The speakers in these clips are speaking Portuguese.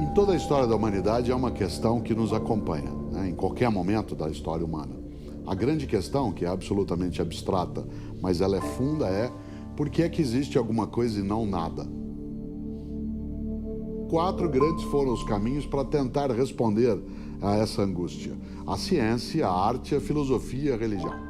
Em toda a história da humanidade há uma questão que nos acompanha, né, em qualquer momento da história humana. A grande questão, que é absolutamente abstrata, mas ela é funda, é por que é que existe alguma coisa e não nada? 4 grandes foram os caminhos para tentar responder a essa angústia: a ciência, a arte, a filosofia e a religião.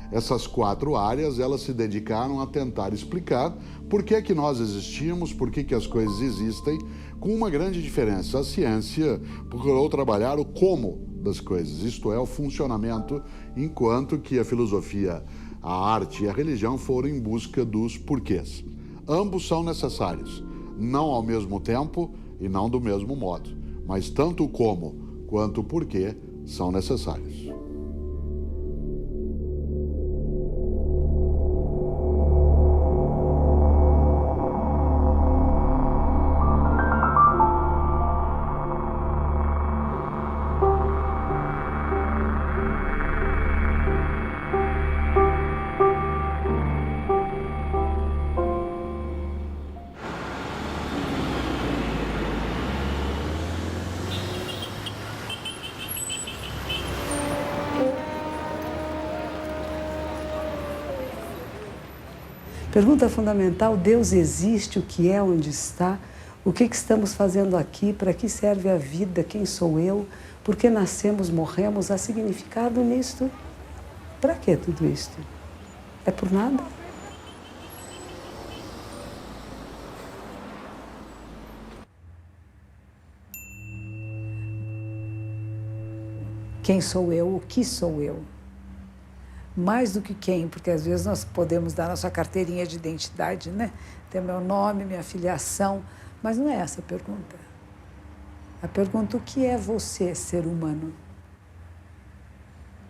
Essas 4 áreas, elas se dedicaram a tentar explicar por que é que nós existimos, por que as coisas existem, com uma grande diferença. A ciência procurou trabalhar o como das coisas, isto é, o funcionamento, enquanto que a filosofia, a arte e a religião foram em busca dos porquês. Ambos são necessários, não ao mesmo tempo e não do mesmo modo, mas tanto o como quanto o porquê são necessários. Pergunta fundamental: Deus existe? O que é? Onde está? O que estamos fazendo aqui? Para que serve a vida? Quem sou eu? Por que nascemos, morremos? Há significado nisto? Para que tudo isto? É por nada? Quem sou eu? O que sou eu? Mais do que quem, porque às vezes nós podemos dar nossa carteirinha de identidade, né? Ter meu nome, minha filiação, mas não é essa a pergunta. A pergunta: o que é você, ser humano?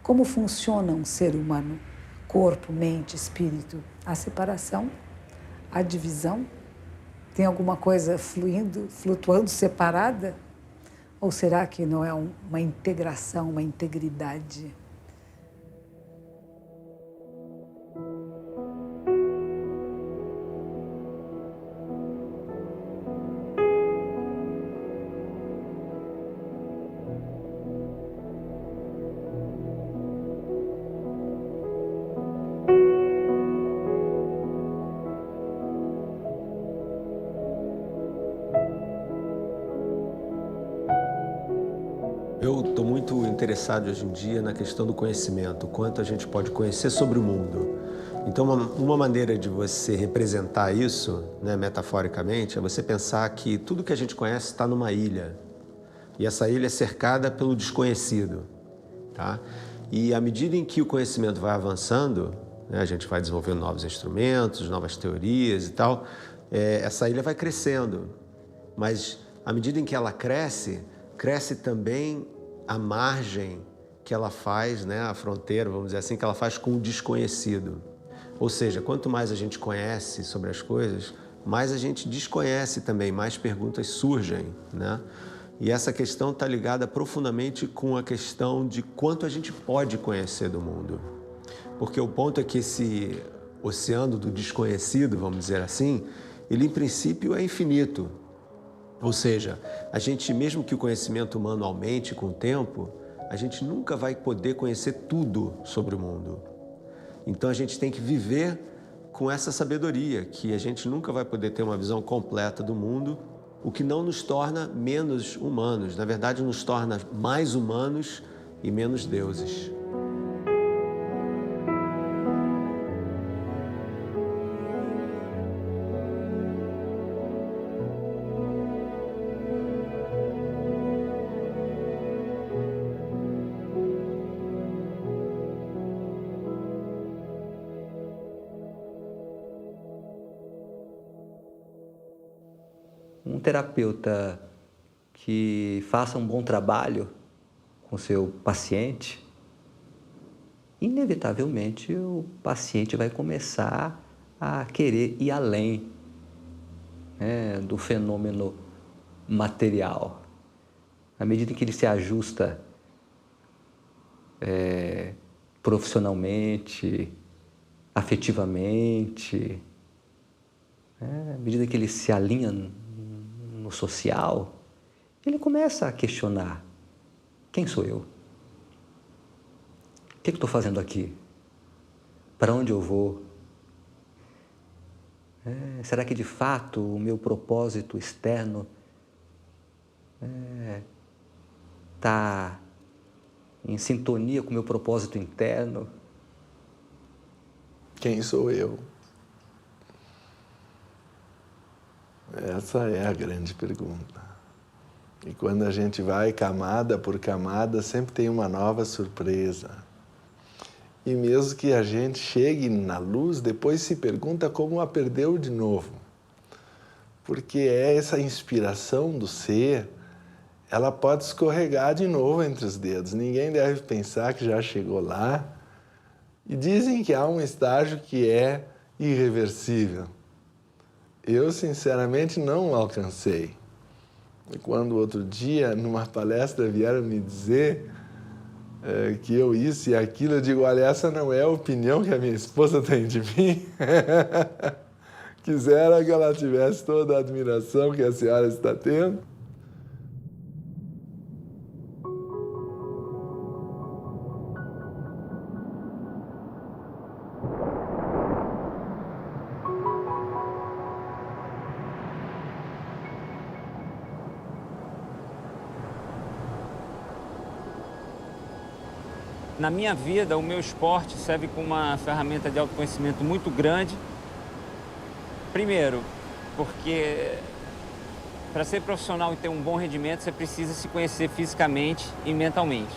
Como funciona um ser humano? Corpo, mente, espírito. Há separação? Há divisão? Tem alguma coisa fluindo, flutuando, separada? Ou será que não é uma integração, uma integridade? Eu estou muito interessado hoje em dia na questão do conhecimento, o quanto a gente pode conhecer sobre o mundo. Então, uma maneira de você representar isso, né, metaforicamente, é você pensar que tudo que a gente conhece está numa ilha. E essa ilha é cercada pelo desconhecido. Tá? E à medida em que o conhecimento vai avançando, né, a gente vai desenvolvendo novos instrumentos, novas teorias e tal, essa ilha vai crescendo. Mas à medida em que ela cresce, cresce também a margem que ela faz, né, a fronteira, vamos dizer assim, que ela faz com o desconhecido. Ou seja, quanto mais a gente conhece sobre as coisas, mais a gente desconhece também, mais perguntas surgem, né? E essa questão está ligada profundamente com a questão de quanto a gente pode conhecer do mundo. Porque o ponto é que esse oceano do desconhecido, vamos dizer assim, ele em princípio é infinito. Ou seja, a gente, mesmo que o conhecimento humano aumente com o tempo, a gente nunca vai poder conhecer tudo sobre o mundo. Então a gente tem que viver com essa sabedoria, que a gente nunca vai poder ter uma visão completa do mundo, o que não nos torna menos humanos, na verdade nos torna mais humanos e menos deuses. Um terapeuta que faça um bom trabalho com seu paciente, inevitavelmente o paciente vai começar a querer ir além, né, do fenômeno material. À medida que ele se ajusta profissionalmente, afetivamente, à medida que ele se alinha no social, ele começa a questionar: quem sou eu? O que eu estou fazendo aqui? Para onde eu vou? Será que de fato o meu propósito externo está em sintonia com o meu propósito interno? Quem sou eu? Essa é a grande pergunta. E quando a gente vai camada por camada, sempre tem uma nova surpresa. E mesmo que a gente chegue na luz, depois se pergunta como a perdeu de novo. Porque essa inspiração do ser, ela pode escorregar de novo entre os dedos. Ninguém deve pensar que já chegou lá. E dizem que há um estágio que é irreversível. Eu, sinceramente, não alcancei. E quando outro dia, numa palestra, vieram me dizer que eu isso e aquilo, eu digo: olha, essa não é a opinião que a minha esposa tem de mim. Quisera que ela tivesse toda a admiração que a senhora está tendo. Na minha vida, o meu esporte serve como uma ferramenta de autoconhecimento muito grande. Primeiro, porque para ser profissional e ter um bom rendimento, você precisa se conhecer fisicamente e mentalmente.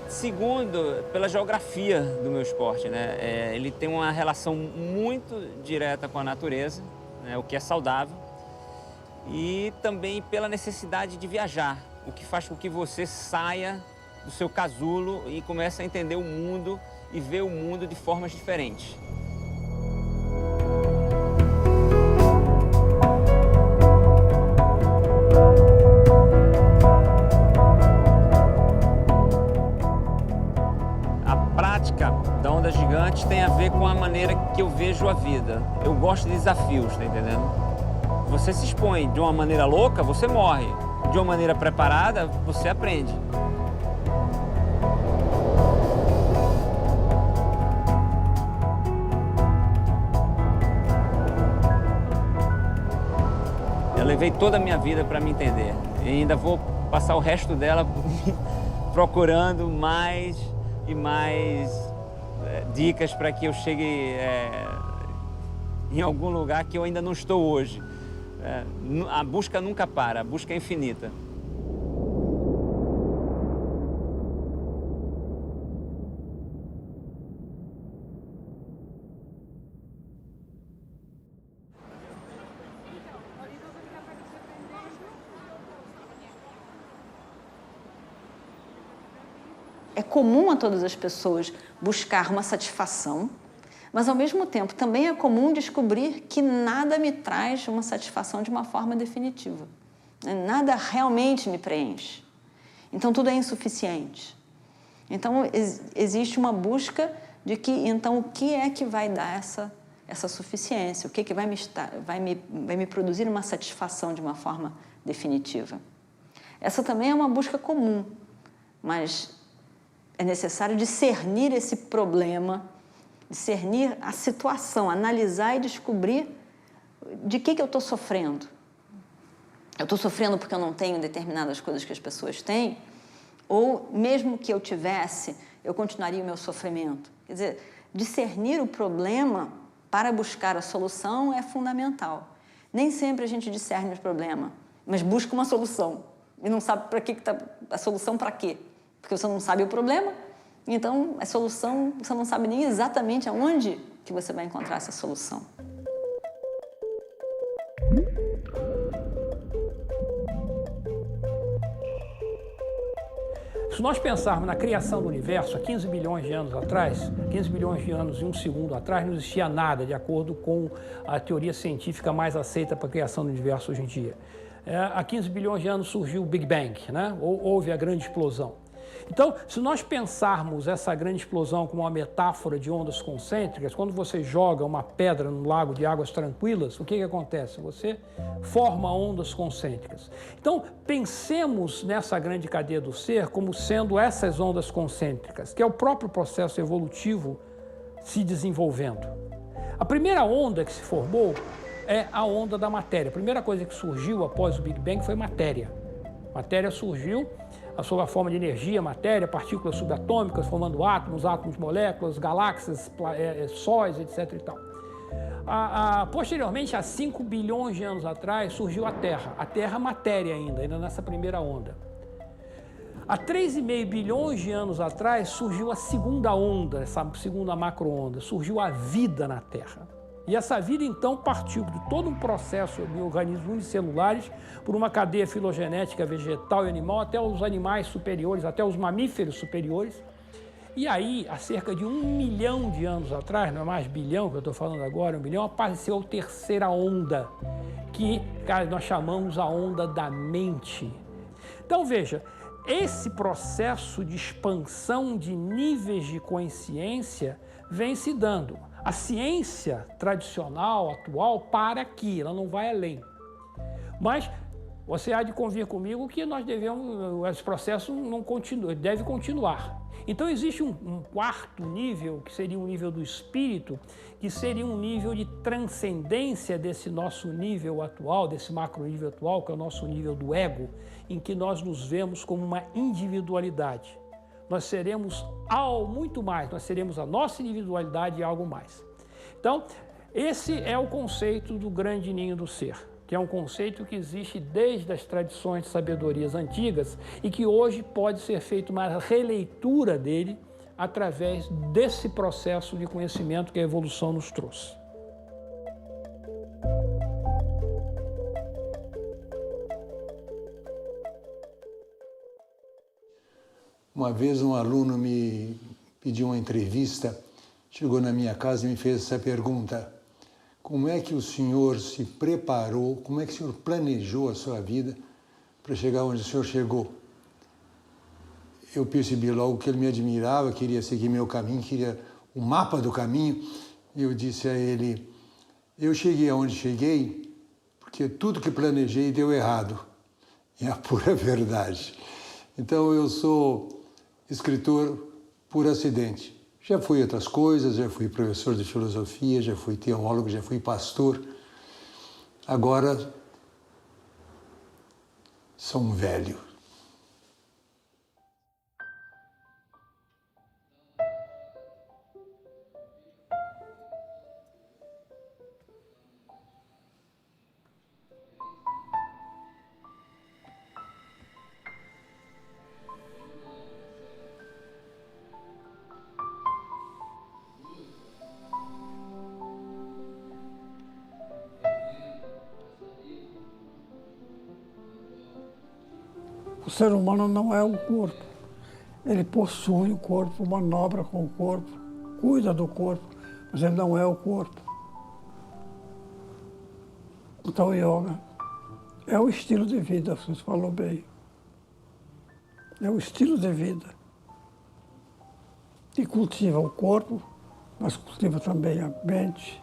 Segundo, pela geografia do meu esporte, né? Ele tem uma relação muito direta com a natureza, né? O que é saudável. E também pela necessidade de viajar, o que faz com que você saia do seu casulo e comece a entender o mundo e ver o mundo de formas diferentes. A prática da onda gigante tem a ver com a maneira que eu vejo a vida. Eu gosto de desafios, tá entendendo? Você se expõe de uma maneira louca, você morre. De uma maneira preparada, você aprende. Eu levei toda a minha vida para me entender. E ainda vou passar o resto dela procurando mais e mais dicas para que eu chegue em algum lugar que eu ainda não estou hoje. A busca nunca para, a busca é infinita. É comum a todas as pessoas buscar uma satisfação, mas, ao mesmo tempo, também é comum descobrir que nada me traz uma satisfação de uma forma definitiva. Nada realmente me preenche. Então, tudo é insuficiente. Então, existe uma busca de que, então, o que é que vai dar essa suficiência? O que é que vai me produzir uma satisfação de uma forma definitiva? Essa também é uma busca comum, mas é necessário discernir esse problema, discernir a situação, analisar e descobrir de que eu estou sofrendo. Eu estou sofrendo porque eu não tenho determinadas coisas que as pessoas têm, ou mesmo que eu tivesse, eu continuaria o meu sofrimento. Quer dizer, discernir o problema para buscar a solução é fundamental. Nem sempre a gente discerne o problema, mas busca uma solução. E não sabe para que está a solução, para quê? Porque você não sabe o problema, então a solução, você não sabe nem exatamente aonde que você vai encontrar essa solução. Se nós pensarmos na criação do universo, há 15 bilhões de anos atrás, 15 bilhões de anos e um segundo atrás, não existia nada, de acordo com a teoria científica mais aceita para a criação do universo hoje em dia. Há 15 bilhões de anos surgiu o Big Bang, né? Houve a grande explosão. Então, se nós pensarmos essa grande explosão como uma metáfora de ondas concêntricas, quando você joga uma pedra num lago de águas tranquilas, o que acontece? Você forma ondas concêntricas. Então, pensemos nessa grande cadeia do ser como sendo essas ondas concêntricas, que é o próprio processo evolutivo se desenvolvendo. A primeira onda que se formou é a onda da matéria. A primeira coisa que surgiu após o Big Bang foi matéria. Matéria surgiu sob a forma de energia, matéria, partículas subatômicas, formando átomos, moléculas, galáxias, sóis, etc. e tal. Posteriormente, há 5 bilhões de anos atrás, surgiu a Terra matéria ainda nessa primeira onda. Há 3,5 bilhões de anos atrás, surgiu a segunda onda, essa segunda macro-onda, surgiu a vida na Terra. E essa vida, então, partiu de todo um processo de organismos unicelulares, por uma cadeia filogenética vegetal e animal, até os animais superiores, até os mamíferos superiores. E aí, há cerca de 1 milhão de anos atrás, não é mais bilhão que eu estou falando agora, 1 bilhão, apareceu a terceira onda, que nós chamamos a onda da mente. Então, veja, esse processo de expansão de níveis de consciência vem se dando. A ciência tradicional, atual, para aqui, ela não vai além. Mas você há de convir comigo que nós devemos, esse processo não continua, deve continuar. Então existe um quarto nível, que seria um nível do espírito, que seria um nível de transcendência desse nosso nível atual, desse macro nível atual, que é o nosso nível do ego, em que nós nos vemos como uma individualidade. Nós seremos muito mais, nós seremos a nossa individualidade e algo mais. Então, esse é o conceito do grande ninho do ser, que é um conceito que existe desde as tradições de sabedorias antigas e que hoje pode ser feita uma releitura dele através desse processo de conhecimento que a evolução nos trouxe. Uma vez um aluno me pediu uma entrevista, chegou na minha casa e me fez essa pergunta: como é que o senhor se preparou, como é que o senhor planejou a sua vida para chegar onde o senhor chegou? Eu percebi logo que ele me admirava, queria seguir meu caminho, queria o mapa do caminho, e eu disse a ele: eu cheguei aonde cheguei porque tudo que planejei deu errado. É a pura verdade. Então eu sou escritor por acidente. Já fui outras coisas, já fui professor de filosofia, já fui teólogo, já fui pastor. Agora sou um velho. O ser humano não é o corpo. Ele possui o corpo, manobra com o corpo, cuida do corpo, mas ele não é o corpo. Então o yoga é o estilo de vida, você falou bem. É o estilo de vida. Que cultiva o corpo, mas cultiva também a mente,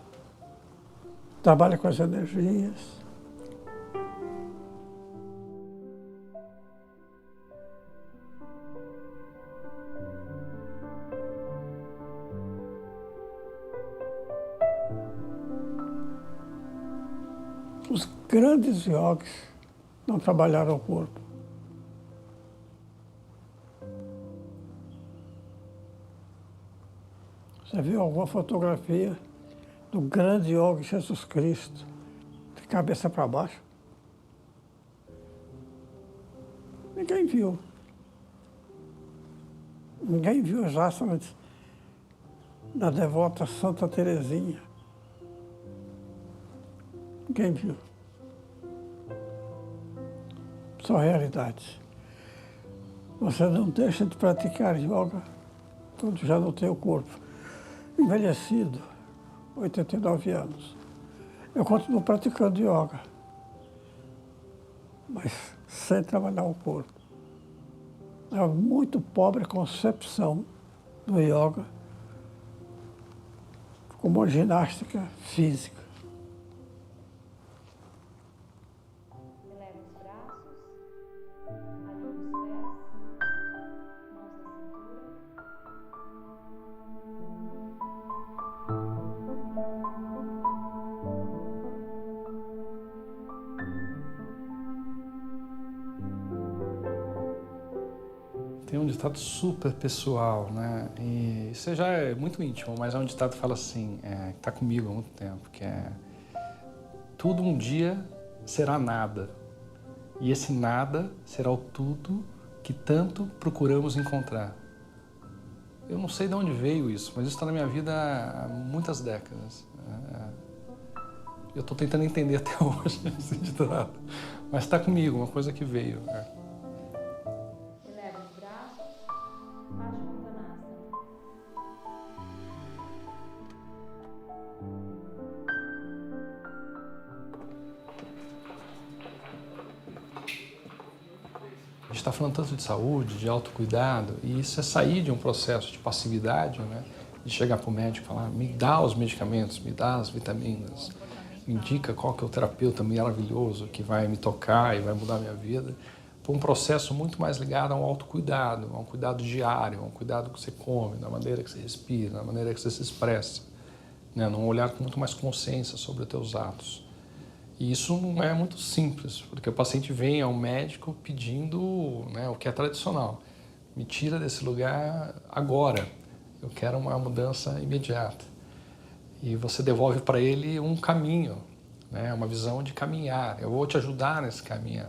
trabalha com as energias. Os grandes yogis não trabalharam o corpo. Você viu alguma fotografia do grande yogi Jesus Cristo, de cabeça para baixo? Ninguém viu. Ninguém viu as asanas da devota Santa Teresinha. Ninguém viu. Só realidade. Você não deixa de praticar yoga quando já não tem o corpo. Envelhecido, 89 anos. Eu continuo praticando yoga, mas sem trabalhar o corpo. É muito pobre a concepção do yoga como uma ginástica física. Eleva os braços, alinha os pés, mãos na cintura. Tem um ditado super pessoal, né? E isso já é muito íntimo, mas é um ditado que fala assim, que está comigo há muito tempo, que é: tudo um dia será nada, e esse nada será o tudo que tanto procuramos encontrar. Eu não sei de onde veio isso, mas isso está na minha vida há muitas décadas. Eu estou tentando entender até hoje esse ditado, mas está comigo, uma coisa que veio. Eleva os braços, Paschimottanasana. A gente está falando tanto de saúde, de autocuidado, e isso é sair de um processo de passividade, né? De chegar para o médico e falar: me dá os medicamentos, me dá as vitaminas, me indica qual que é o terapeuta maravilhoso que vai me tocar e vai mudar a minha vida, para um processo muito mais ligado a um autocuidado, a um cuidado diário, a um cuidado que você come, da maneira que você respira, da maneira que você se expressa, né? Num olhar com muito mais consciência sobre os teus atos. E isso não é muito simples, porque o paciente vem ao médico pedindo, né, o que é tradicional: me tira desse lugar agora, eu quero uma mudança imediata. E você devolve para ele um caminho, né, uma visão de caminhar. Eu vou te ajudar nesse caminho,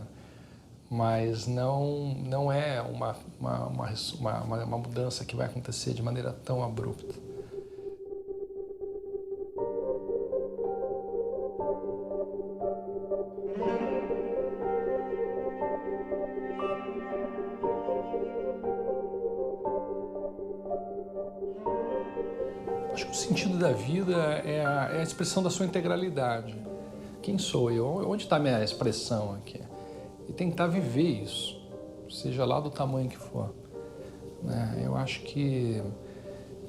mas não é uma mudança que vai acontecer de maneira tão abrupta. Acho que o sentido da vida é a expressão da sua integralidade. Quem sou eu? Onde está a minha expressão aqui? E tentar viver isso, seja lá do tamanho que for, né? Eu acho que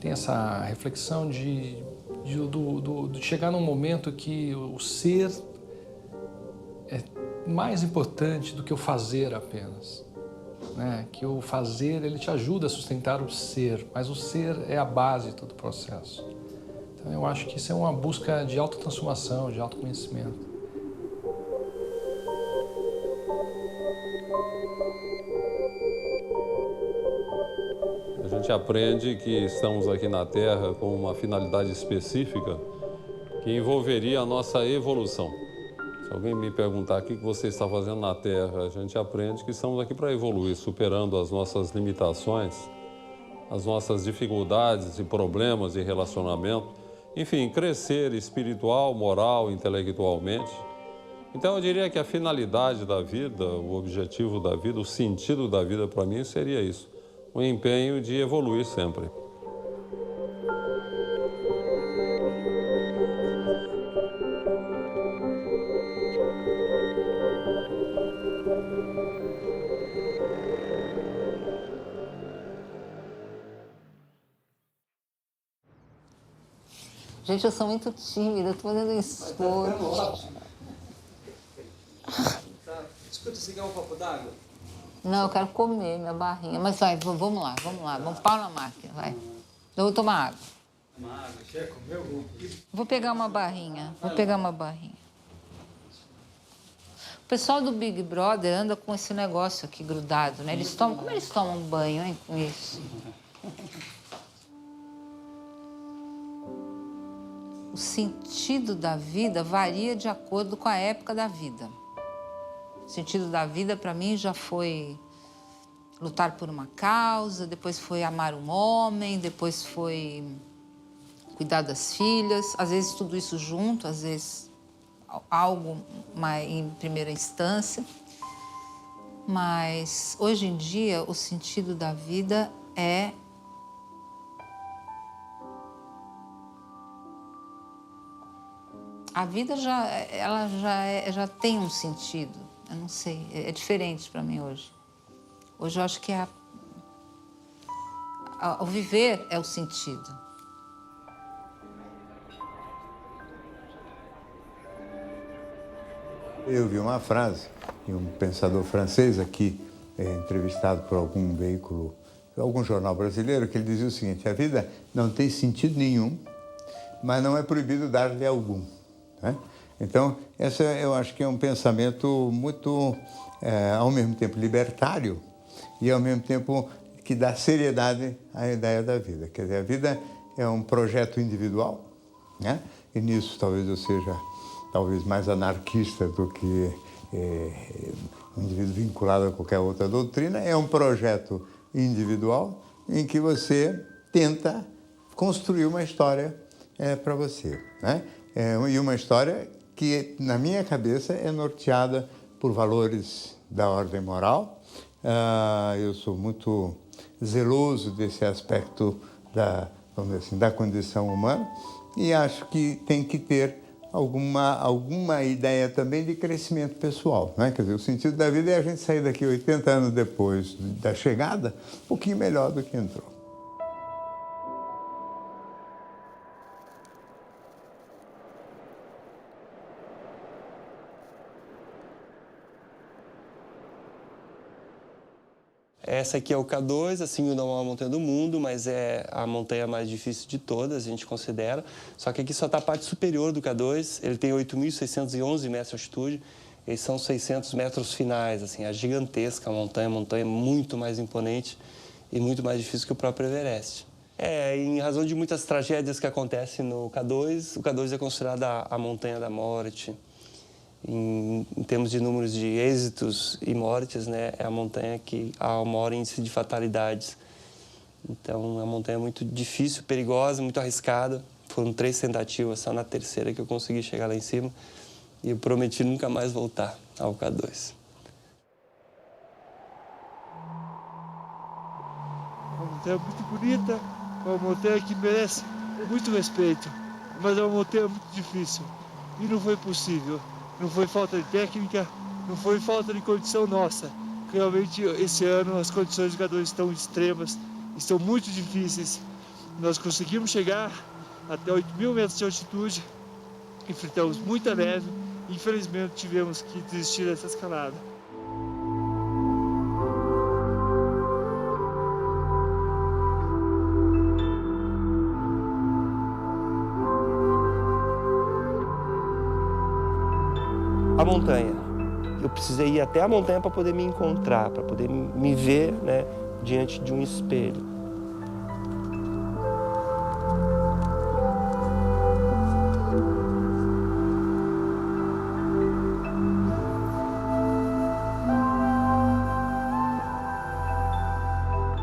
tem essa reflexão de chegar num momento que o ser é mais importante do que o fazer apenas. Né? Que o fazer, ele te ajuda a sustentar o ser, mas o ser é a base de todo o processo. Então eu acho que isso é uma busca de autotransformação, de autoconhecimento. A gente aprende que estamos aqui na Terra com uma finalidade específica que envolveria a nossa evolução. Se alguém me perguntar o que você está fazendo na Terra, a gente aprende que estamos aqui para evoluir, superando as nossas limitações, as nossas dificuldades e problemas de relacionamento. Enfim, crescer espiritual, moral, intelectualmente. Então eu diria que a finalidade da vida, o objetivo da vida, o sentido da vida para mim seria isso. O empenho de evoluir sempre. Gente, eu sou muito tímida, estou fazendo um esforço. Escuta, você quer um copo d'água? Não, eu quero comer minha barrinha. Mas vai, vamos lá. Vamos pau na máquina, vai. Eu vou tomar água. Uma água, quer comer algum? Vou pegar uma barrinha. O pessoal do Big Brother anda com esse negócio aqui grudado, né? Como eles tomam banho, hein, com isso? O sentido da vida varia de acordo com a época da vida. O sentido da vida, para mim, já foi lutar por uma causa, depois foi amar um homem, depois foi cuidar das filhas, às vezes tudo isso junto, às vezes algo em primeira instância. Mas, hoje em dia, o sentido da vida é a vida já tem um sentido. Eu não sei, é diferente para mim hoje. Hoje eu acho que é O viver é o sentido. Eu vi uma frase de um pensador francês aqui, entrevistado por algum veículo, algum jornal brasileiro, que ele dizia o seguinte: a vida não tem sentido nenhum, mas não é proibido dar-lhe algum. Né? Então, esse eu acho que é um pensamento muito, ao mesmo tempo, libertário e, ao mesmo tempo, que dá seriedade à ideia da vida. Quer dizer, a vida é um projeto individual, né? E nisso talvez eu seja mais anarquista do que um indivíduo vinculado a qualquer outra doutrina. É um projeto individual em que você tenta construir uma história para você, né? E uma história que, na minha cabeça, é norteada por valores da ordem moral. Eu sou muito zeloso desse aspecto vamos dizer assim, da condição humana, e acho que tem que ter alguma ideia também de crescimento pessoal, né? Quer dizer, o sentido da vida é a gente sair daqui 80 anos depois da chegada um pouquinho melhor do que entrou. Essa aqui é o K2, assim, não é uma montanha do mundo, mas é a montanha mais difícil de todas, a gente considera. Só que aqui só está a parte superior do K2, ele tem 8.611 metros de altitude, eles são 600 metros finais, assim, é gigantesca a montanha muito mais imponente e muito mais difícil que o próprio Everest. Em razão de muitas tragédias que acontecem no K2, o K2 é considerada a montanha da morte. Em termos de números de êxitos e mortes, né, é a montanha que há o maior índice de fatalidades. Então, é uma montanha muito difícil, perigosa, muito arriscada. Foram 3 tentativas, só na terceira que eu consegui chegar lá em cima. E eu prometi nunca mais voltar ao K2. Uma montanha muito bonita, uma montanha que merece muito respeito. Mas é uma montanha muito difícil e não foi possível. Não foi falta de técnica, não foi falta de condição nossa. Realmente, esse ano, as condições do K2 estão extremas, estão muito difíceis. Nós conseguimos chegar até 8.000 metros de altitude, enfrentamos muita neve e, infelizmente, tivemos que desistir dessa escalada. A montanha. Eu precisei ir até a montanha para poder me encontrar, para poder me ver, né, diante de um espelho.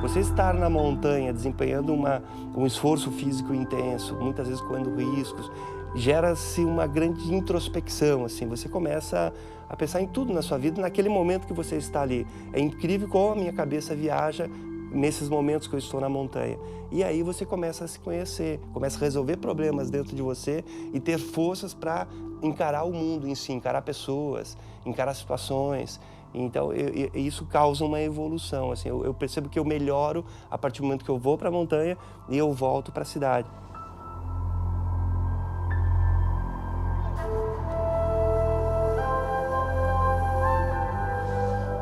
Você estar na montanha desempenhando um esforço físico intenso, muitas vezes correndo riscos, gera-se uma grande introspecção, assim, você começa a pensar em tudo na sua vida naquele momento que você está ali. É incrível como a minha cabeça viaja nesses momentos que eu estou na montanha. E aí você começa a se conhecer, começa a resolver problemas dentro de você e ter forças para encarar o mundo em si, encarar pessoas, encarar situações. Então, isso causa uma evolução, assim, eu percebo que eu melhoro a partir do momento que eu vou para a montanha e eu volto para a cidade.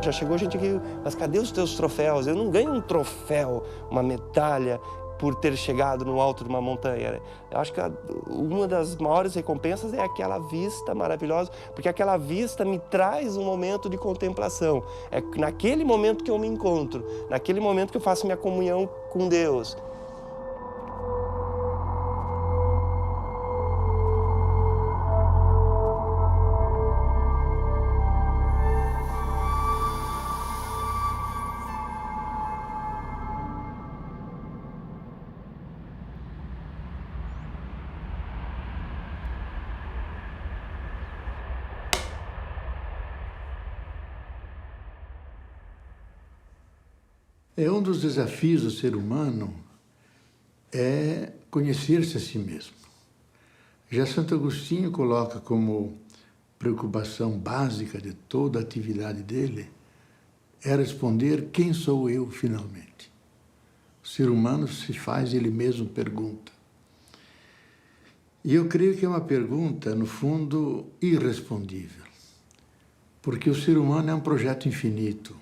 Já chegou gente aqui, mas cadê os teus troféus? Eu não ganho um troféu, uma medalha, por ter chegado no alto de uma montanha. Eu acho que uma das maiores recompensas é aquela vista maravilhosa, porque aquela vista me traz um momento de contemplação. É naquele momento que eu me encontro, naquele momento que eu faço minha comunhão com Deus. Um dos desafios do ser humano é conhecer-se a si mesmo. Já Santo Agostinho coloca como preocupação básica de toda a atividade dele é responder: quem sou eu finalmente? ser humano se faz ele mesmo pergunta. E eu creio que é uma pergunta, no fundo, irrespondível. Porque o ser humano é um projeto infinito.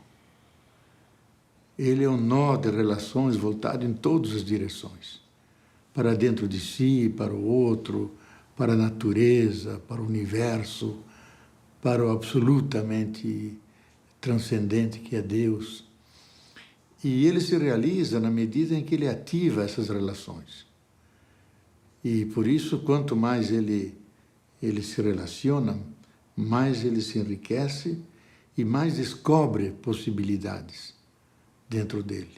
Ele é um nó de relações voltado em todas as direções. Para dentro de si, para o outro, para a natureza, para o universo, para o absolutamente transcendente que é Deus. E ele se realiza na medida em que ele ativa essas relações. E por isso, quanto mais ele se relaciona, mais ele se enriquece e mais descobre possibilidades dentro dele.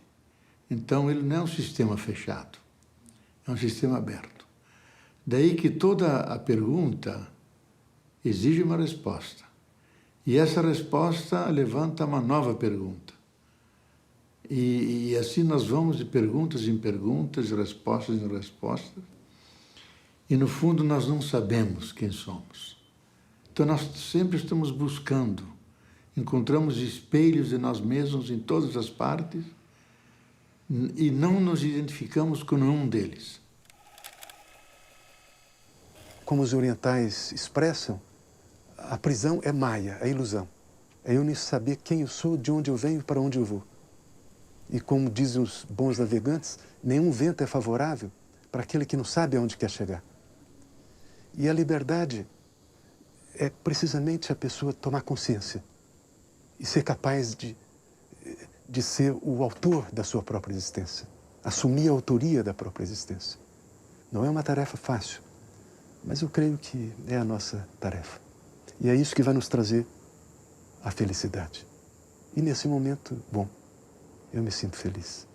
Então, ele não é um sistema fechado, é um sistema aberto. Daí que toda a pergunta exige uma resposta. E essa resposta levanta uma nova pergunta. E assim nós vamos de perguntas em perguntas, respostas em respostas. E no fundo nós não sabemos quem somos. Então nós sempre estamos buscando. Encontramos espelhos de nós mesmos em todas as partes e não nos identificamos com nenhum deles. Como os orientais expressam, a prisão é maia, é ilusão. É eu nem saber quem eu sou, de onde eu venho e para onde eu vou. E como dizem os bons navegantes, nenhum vento é favorável para aquele que não sabe aonde quer chegar. E a liberdade é precisamente a pessoa tomar consciência e ser capaz de ser o autor da sua própria existência, assumir a autoria da própria existência. Não é uma tarefa fácil, mas eu creio que é a nossa tarefa. E é isso que vai nos trazer a felicidade. E nesse momento, bom, eu me sinto feliz.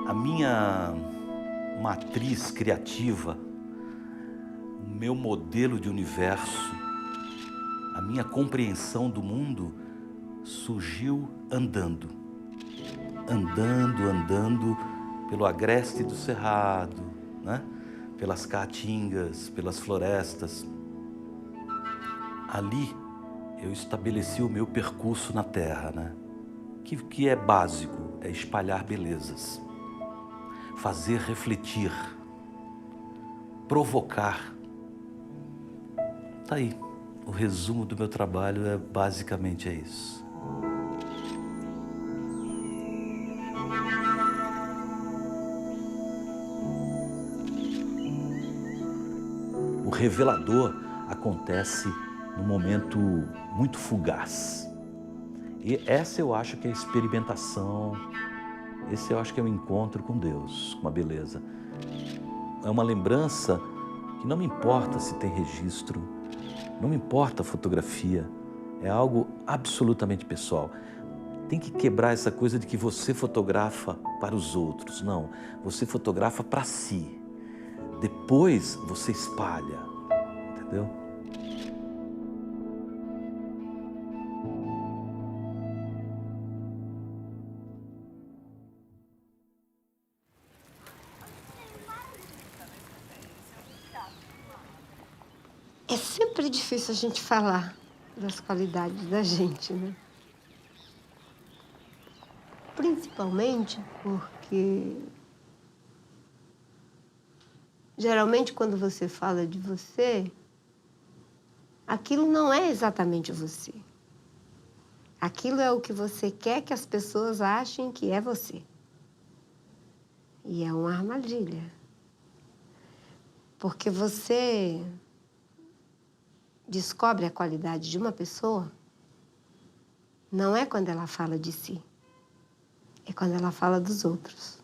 A minha matriz criativa, o meu modelo de universo, a minha compreensão do mundo surgiu andando. Andando pelo agreste do cerrado, né? Pelas caatingas, pelas florestas. Ali eu estabeleci o meu percurso na Terra, né? Que é básico, é espalhar belezas, fazer refletir, provocar. Tá aí. O resumo do meu trabalho é basicamente isso. O revelador acontece num momento muito fugaz. E essa eu acho que é a experimentação, esse eu acho que é o encontro com Deus, com a beleza. É uma lembrança que não me importa se tem registro, não me importa a fotografia, é algo absolutamente pessoal. Tem que quebrar essa coisa de que você fotografa para os outros. Não, você fotografa para si. Depois você espalha, entendeu? É sempre difícil a gente falar das qualidades da gente, né? Principalmente porque, geralmente, quando você fala de você, aquilo não é exatamente você. Aquilo é o que você quer que as pessoas achem que é você. E é uma armadilha. Porque você descobre a qualidade de uma pessoa não é quando ela fala de si, é quando ela fala dos outros,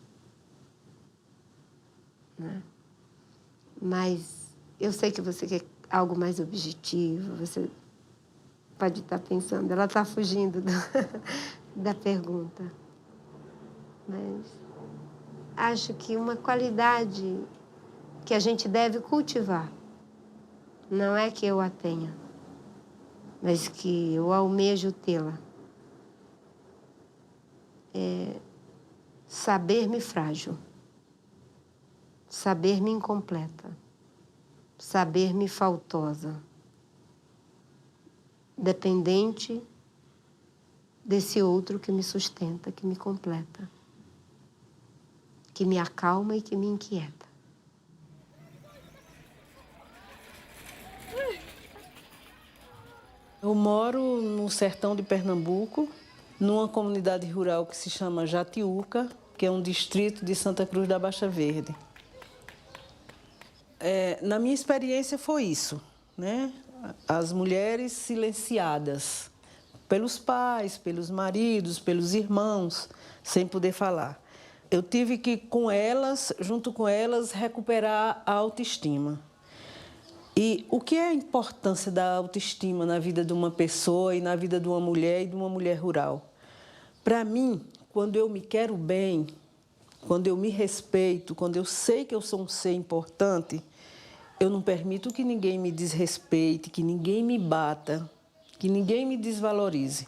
né? Mas eu sei que você quer algo mais objetivo, você pode estar pensando, ela está fugindo da pergunta. Mas acho que uma qualidade que a gente deve cultivar não é que eu a tenha, mas que eu almejo tê-la. saber-me frágil, saber-me incompleta, saber-me faltosa, dependente desse outro que me sustenta, que me completa, que me acalma e que me inquieta. Eu moro no sertão de Pernambuco, numa comunidade rural que se chama Jatiuca, que é um distrito de Santa Cruz da Baixa Verde. Na minha experiência foi isso, né? As mulheres silenciadas pelos pais, pelos maridos, pelos irmãos, sem poder falar. Eu tive que, junto com elas, recuperar a autoestima. E o que é a importância da autoestima na vida de uma pessoa e na vida de uma mulher e de uma mulher rural? Para mim, quando eu me quero bem, quando eu me respeito, quando eu sei que eu sou um ser importante, eu não permito que ninguém me desrespeite, que ninguém me bata, que ninguém me desvalorize.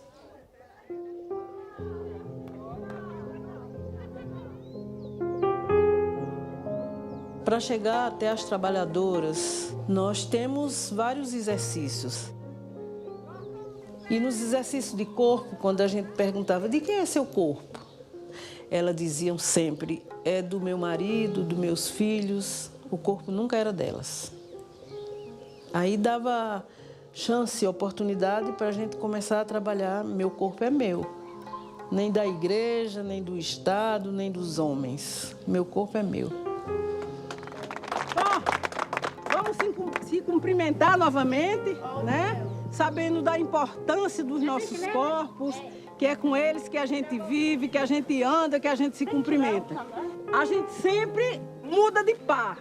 Para chegar até as trabalhadoras, nós temos vários exercícios. E nos exercícios de corpo, quando a gente perguntava, de quem é seu corpo? Elas diziam sempre, é do meu marido, dos meus filhos, o corpo nunca era delas. Aí dava chance e oportunidade para a gente começar a trabalhar, meu corpo é meu. Nem da igreja, nem do Estado, nem dos homens. Meu corpo é meu. Vamos se cumprimentar novamente, né? Sabendo da importância dos nossos corpos, que é com eles que a gente vive, que a gente anda, que a gente se cumprimenta. A gente sempre muda de par.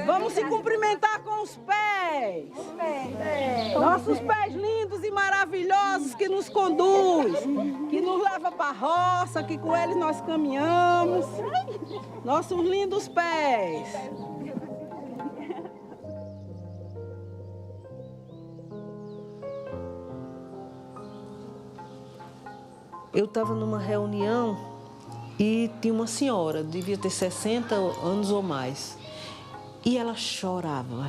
Vamos se cumprimentar com os pés. Nossos pés lindos e maravilhosos que nos conduz, que nos leva para a roça, que com eles nós caminhamos. Nossos lindos pés. Eu estava numa reunião e tinha uma senhora, devia ter 60 anos ou mais. E ela chorava.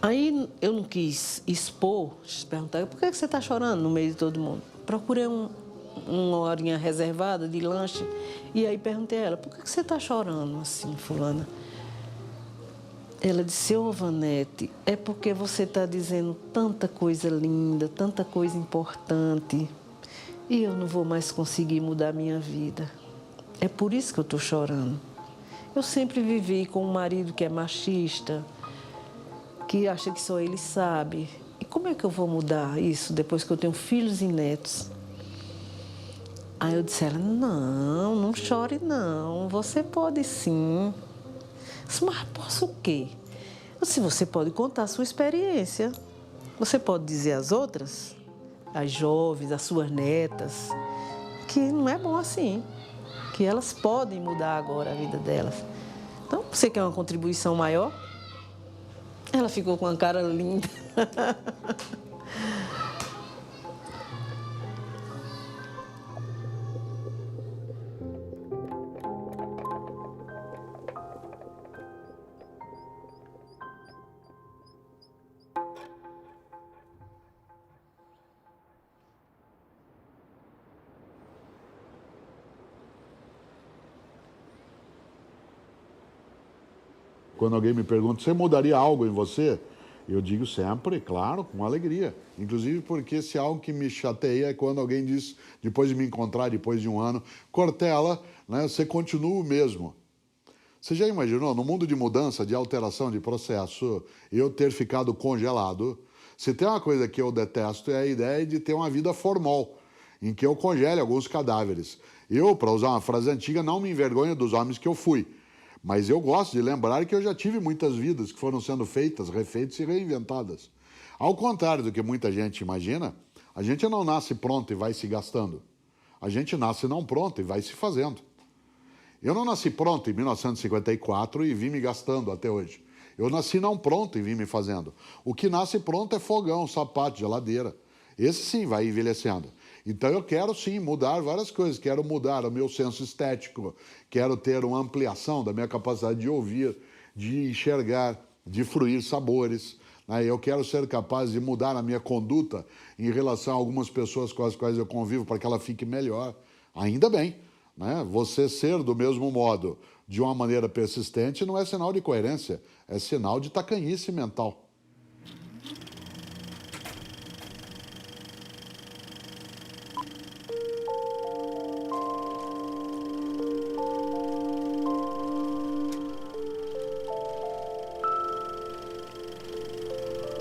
Aí eu não quis expor, perguntar, por que você está chorando no meio de todo mundo? Procurei uma horinha reservada de lanche e aí perguntei a ela, por que você está chorando assim, fulana? Ela disse, ô Vanete, é porque você está dizendo tanta coisa linda, tanta coisa importante, e eu não vou mais conseguir mudar a minha vida. É por isso que eu estou chorando. Eu sempre vivi com um marido que é machista, que acha que só ele sabe. E como é que eu vou mudar isso depois que eu tenho filhos e netos? Aí eu disse a ela, não chore não, você pode sim. Mas posso o quê? Se você pode contar a sua experiência, você pode dizer às outras, às jovens, às suas netas, que não é bom assim, que elas podem mudar agora a vida delas. Então, você quer uma contribuição maior? Ela ficou com uma cara linda. Quando alguém me pergunta, você mudaria algo em você? Eu digo sempre, claro, com alegria. Inclusive porque se algo que me chateia é quando alguém diz, depois de me encontrar, depois de um ano, Cortella, né, você continua o mesmo. Você já imaginou, no mundo de mudança, de alteração de processo, eu ter ficado congelado? Se tem uma coisa que eu detesto é a ideia de ter uma vida formal, em que eu congele alguns cadáveres. Eu, para usar uma frase antiga, não me envergonho dos homens que eu fui. Mas eu gosto de lembrar que eu já tive muitas vidas que foram sendo feitas, refeitas e reinventadas. Ao contrário do que muita gente imagina, a gente não nasce pronto e vai se gastando. A gente nasce não pronto e vai se fazendo. Eu não nasci pronto em 1954 e vim me gastando até hoje. Eu nasci não pronto e vim me fazendo. O que nasce pronto é fogão, sapato, geladeira. Esse sim vai envelhecendo. Então eu quero sim mudar várias coisas, quero mudar o meu senso estético, quero ter uma ampliação da minha capacidade de ouvir, de enxergar, de fruir sabores. Né? Eu quero ser capaz de mudar a minha conduta em relação a algumas pessoas com as quais eu convivo para que ela fique melhor. Ainda bem, né? Você ser do mesmo modo, de uma maneira persistente, não é sinal de coerência, é sinal de tacanhice mental.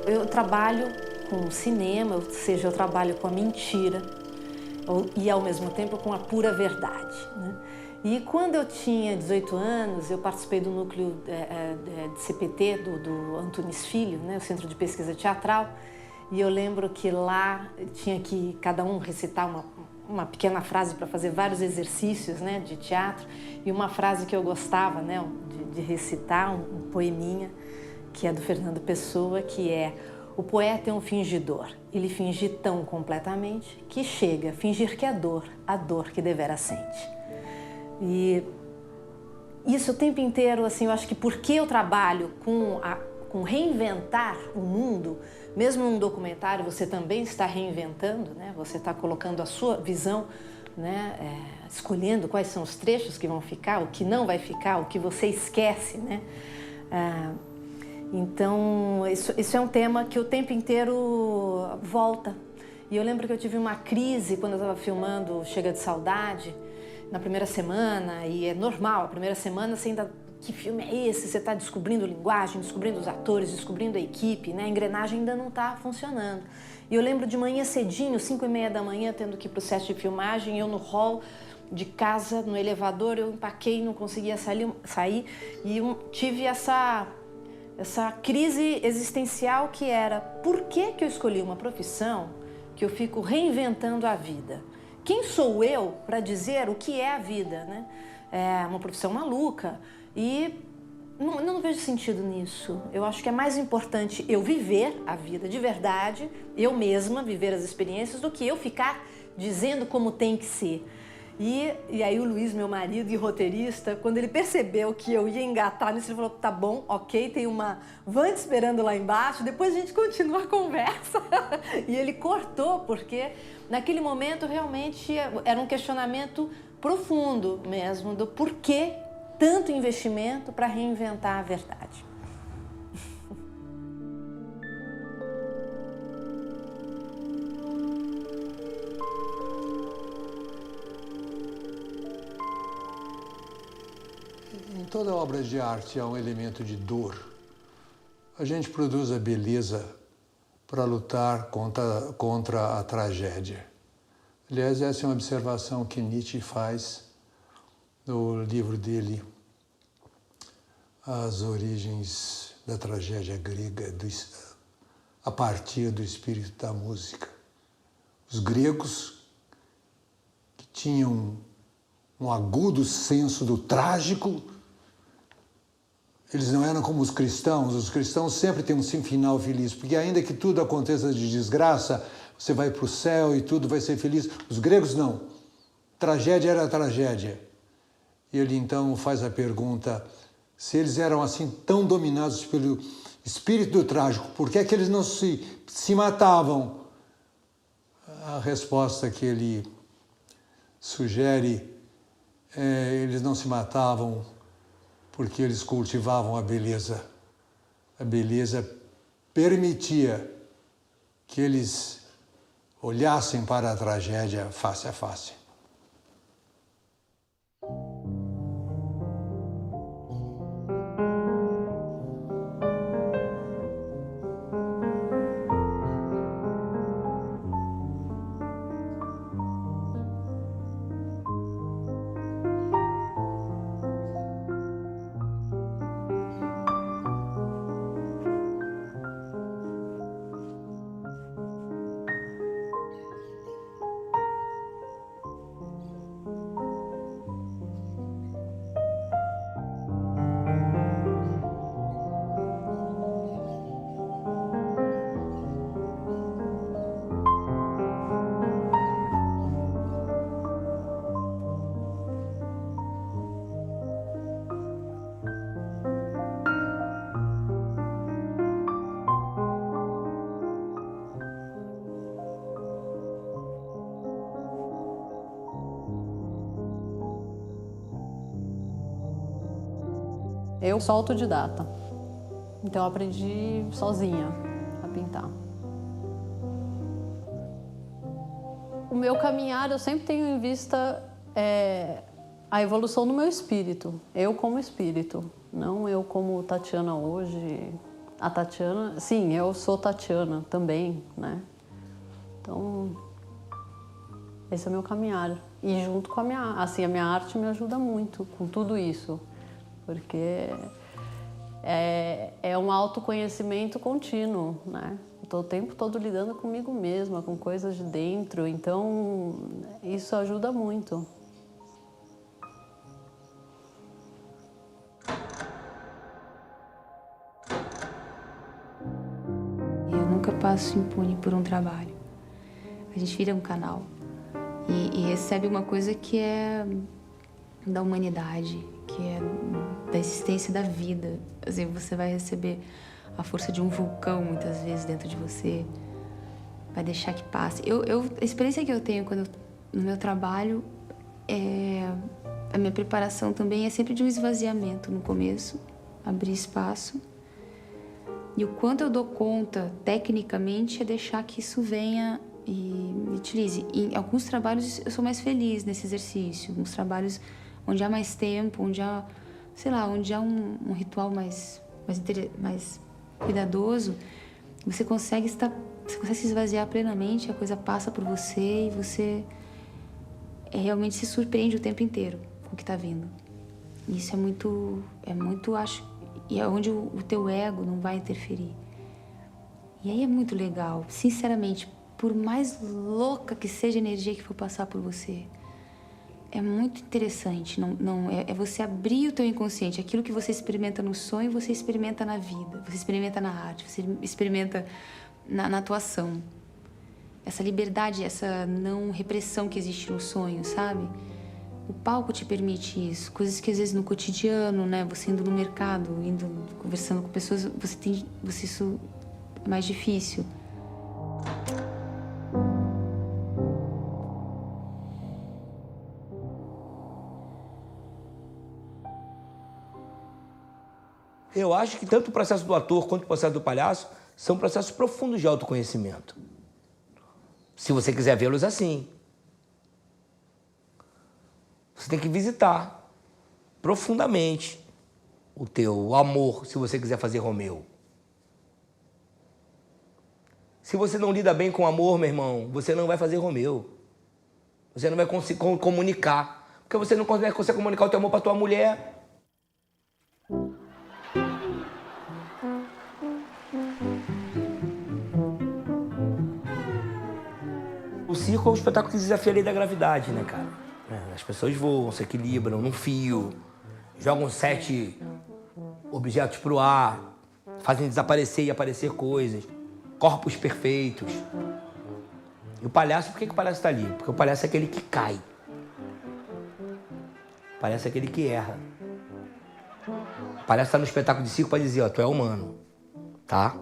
Eu trabalho com o cinema, ou seja, eu trabalho com a mentira e ao mesmo tempo com a pura verdade, né? E quando eu tinha 18 anos, eu participei do núcleo de CPT do Antunes Filho, né, o Centro de Pesquisa Teatral, e eu lembro que lá tinha que cada um recitar uma pequena frase para fazer vários exercícios, né, de teatro, e uma frase que eu gostava, né, de recitar, um poeminha, que é do Fernando Pessoa, que é: o poeta é um fingidor, ele finge tão completamente que chega a fingir que é a dor que devera sente. E isso o tempo inteiro, assim, eu acho que porque eu trabalho com reinventar o mundo, mesmo num documentário você também está reinventando, né? Você está colocando a sua visão, né? Escolhendo quais são os trechos que vão ficar, o que não vai ficar, o que você esquece, né? Então, isso é um tema que o tempo inteiro volta. E eu lembro que eu tive uma crise quando eu estava filmando Chega de Saudade, na primeira semana, e é normal, a primeira semana você ainda... Que filme é esse? Você está descobrindo linguagem, descobrindo os atores, descobrindo a equipe, né? A engrenagem ainda não está funcionando. E eu lembro de manhã cedinho, 5h30 da manhã, tendo que ir para o set de filmagem, eu no hall de casa, no elevador, eu empaquei, não conseguia sair e eu tive essa crise existencial que era: por que eu escolhi uma profissão que eu fico reinventando a vida? Quem sou eu para dizer o que é a vida, né? É uma profissão maluca e não vejo sentido nisso. Eu acho que é mais importante eu viver a vida de verdade, eu mesma viver as experiências, do que eu ficar dizendo como tem que ser. E aí o Luiz, meu marido e roteirista, quando ele percebeu que eu ia engatar nisso, ele falou: tá bom, ok, tem uma van te esperando lá embaixo, depois a gente continua a conversa. E ele cortou, porque naquele momento realmente era um questionamento profundo mesmo, do porquê tanto investimento para reinventar a verdade. Em toda obra de arte há um elemento de dor. A gente produz a beleza para lutar contra a tragédia. Aliás, essa é uma observação que Nietzsche faz no livro dele, As Origens da Tragédia Grega, a partir do espírito da música. Os gregos, que tinham um agudo senso do trágico, eles não eram como os cristãos sempre têm um final feliz, porque ainda que tudo aconteça de desgraça, você vai para o céu e tudo vai ser feliz. Os gregos não. Tragédia era tragédia. E ele então faz a pergunta: se eles eram assim tão dominados pelo espírito do trágico, por que é que eles não se matavam? A resposta que ele sugere é: eles não se matavam porque eles cultivavam a beleza. A beleza permitia que eles olhassem para a tragédia face a face. Eu sou autodidata, então eu aprendi sozinha a pintar. O meu caminhar, eu sempre tenho em vista a evolução do meu espírito, eu como espírito, não eu como Tatiana hoje. A Tatiana, sim, eu sou Tatiana também, né? Então, esse é o meu caminhar. E junto com a minha arte me ajuda muito com tudo isso, porque é um autoconhecimento contínuo, né? Eu estou o tempo todo lidando comigo mesma, com coisas de dentro, então isso ajuda muito. Eu nunca passo impune por um trabalho. A gente vira um canal e recebe uma coisa que é da humanidade, que é da existência da vida. Assim, você vai receber a força de um vulcão, muitas vezes, dentro de você. Vai deixar que passe. A experiência que eu tenho no meu trabalho, a minha preparação também é sempre de um esvaziamento no começo, abrir espaço. E o quanto eu dou conta, tecnicamente, é deixar que isso venha e me utilize. Em alguns trabalhos eu sou mais feliz nesse exercício. Alguns trabalhos onde há mais tempo, onde há, sei lá, onde há um ritual mais cuidadoso, você consegue se esvaziar plenamente, a coisa passa por você e você realmente se surpreende o tempo inteiro com o que está vindo. Isso é muito, acho, e é onde o teu ego não vai interferir. E aí é muito legal, sinceramente, por mais louca que seja a energia que for passar por você, é muito interessante. É você abrir o teu inconsciente, aquilo que você experimenta no sonho, você experimenta na vida, você experimenta na arte, você experimenta na atuação. Essa liberdade, essa não repressão que existe no sonho, sabe? O palco te permite isso, coisas que às vezes no cotidiano, né, você indo no mercado, conversando com pessoas, isso é mais difícil. Eu acho que tanto o processo do ator quanto o processo do palhaço são processos profundos de autoconhecimento. Se você quiser vê-los assim. Você tem que visitar profundamente o teu amor, se você quiser fazer Romeu. Se você não lida bem com o amor, meu irmão, você não vai fazer Romeu. Você não vai conseguir comunicar. Porque você não consegue comunicar o teu amor para tua mulher. O circo é um espetáculo que desafia a lei da gravidade, né, cara? As pessoas voam, se equilibram num fio, jogam 7 objetos pro ar, fazem desaparecer e aparecer coisas, corpos perfeitos. E o palhaço, por que o palhaço está ali? Porque o palhaço é aquele que cai. O palhaço é aquele que erra. O palhaço está no espetáculo de circo para dizer, ó, tu é humano, tá?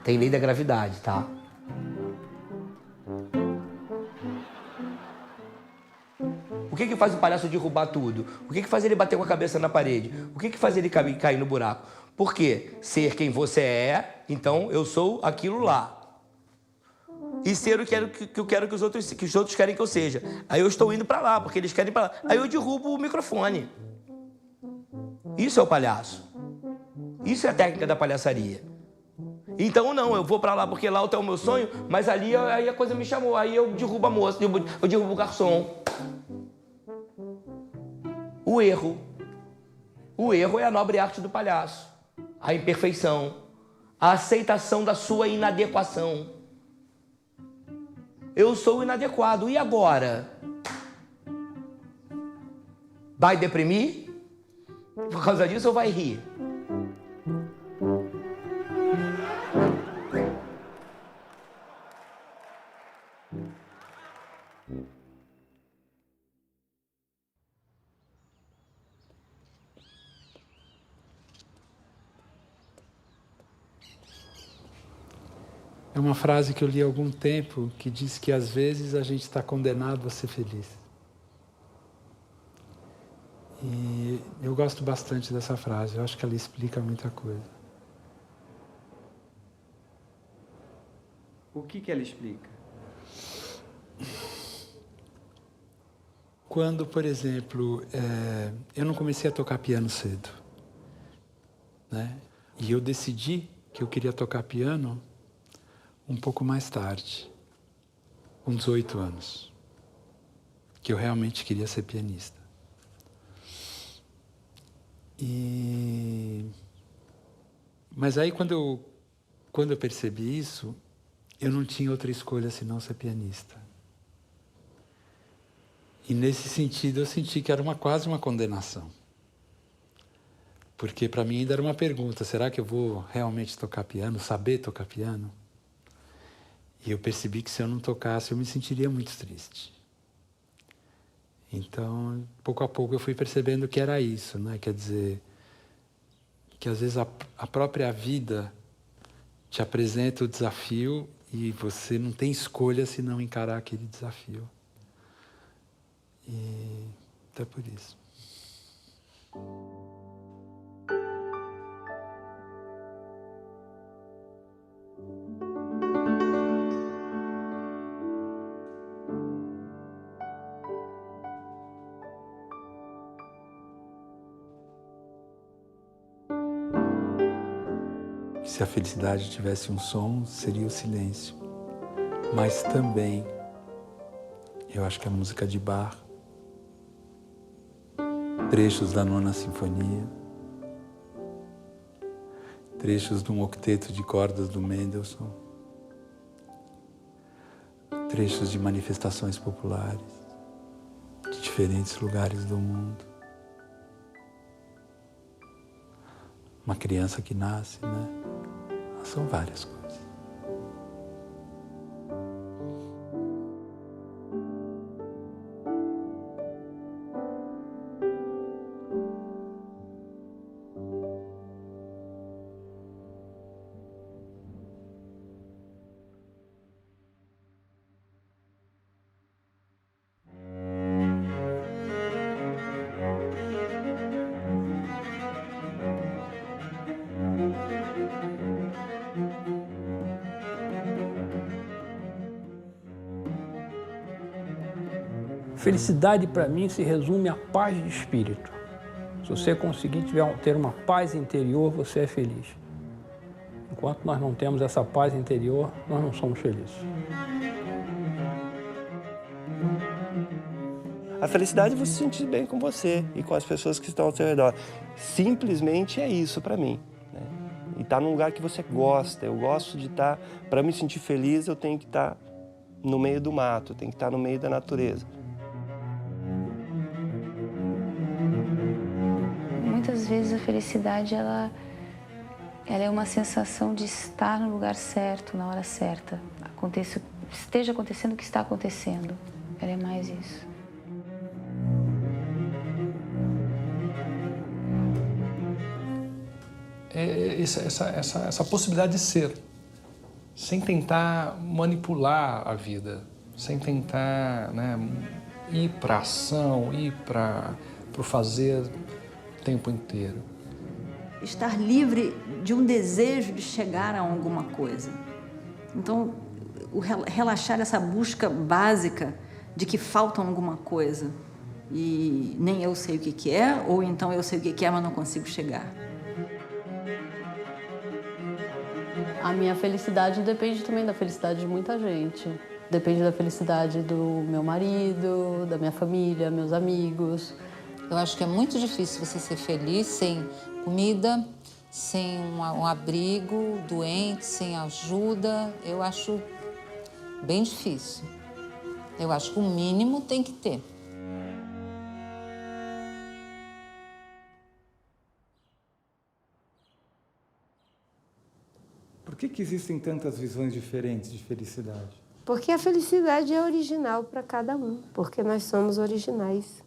Tem lei da gravidade, tá? O que faz o palhaço derrubar tudo? O que faz ele bater com a cabeça na parede? O que faz ele cair no buraco? Por quê? Ser quem você é, então eu sou aquilo lá. E ser o que eu quero que os outros querem que eu seja. Aí eu estou indo para lá, porque eles querem para lá. Aí eu derrubo o microfone. Isso é o palhaço. Isso é a técnica da palhaçaria. Então não, eu vou para lá porque lá é o meu sonho, mas ali aí a coisa me chamou. Aí eu derrubo a moça, eu derrubo o garçom. O erro. O erro é a nobre arte do palhaço. A imperfeição. A aceitação da sua inadequação. Eu sou inadequado. E agora? Vai deprimir? Por causa disso ou vai rir? É uma frase que eu li há algum tempo que diz que às vezes a gente está condenado a ser feliz. E eu gosto bastante dessa frase, eu acho que ela explica muita coisa. O que ela explica? Quando, por exemplo, eu não comecei a tocar piano cedo, né? E eu decidi que eu queria tocar piano um pouco mais tarde, com 18 anos, que eu realmente queria ser pianista. Mas aí, quando eu percebi isso, eu não tinha outra escolha senão ser pianista. E nesse sentido eu senti que era quase uma condenação. Porque para mim ainda era uma pergunta, será que eu vou realmente tocar piano, saber tocar piano? E eu percebi que se eu não tocasse eu me sentiria muito triste. Então, pouco a pouco eu fui percebendo que era isso, né? Quer dizer, que às vezes a própria vida te apresenta o desafio e você não tem escolha se não encarar aquele desafio. E então é por isso. Se a felicidade tivesse um som, seria o silêncio. Mas também, eu acho que a música de Bach, trechos da Nona Sinfonia, trechos de um octeto de cordas do Mendelssohn, trechos de manifestações populares de diferentes lugares do mundo. Uma criança que nasce, né? São várias coisas. Felicidade, para mim, se resume à paz de espírito. Se você conseguir ter uma paz interior, você é feliz. Enquanto nós não temos essa paz interior, nós não somos felizes. A felicidade é você se sentir bem com você e com as pessoas que estão ao seu redor. Simplesmente é isso para mim, né? E estar num lugar que você gosta. Eu gosto de estar... Para me sentir feliz, eu tenho que estar no meio do mato, eu tenho que estar no meio da natureza. Muitas vezes a felicidade ela é uma sensação de estar no lugar certo, na hora certa. Esteja acontecendo o que está acontecendo. Ela é mais isso. Essa possibilidade de ser, sem tentar manipular a vida, sem tentar, né, ir para a ação, ir para o fazer o tempo inteiro. Estar livre de um desejo de chegar a alguma coisa. Então, relaxar essa busca básica de que falta alguma coisa e nem eu sei o que é, ou então eu sei o que é, mas não consigo chegar. A minha felicidade depende também da felicidade de muita gente. Depende da felicidade do meu marido, da minha família, meus amigos. Eu acho que é muito difícil você ser feliz sem comida, sem um abrigo, doente, sem ajuda. Eu acho bem difícil. Eu acho que o mínimo tem que ter. Por que existem tantas visões diferentes de felicidade? Porque a felicidade é original para cada um, porque nós somos originais.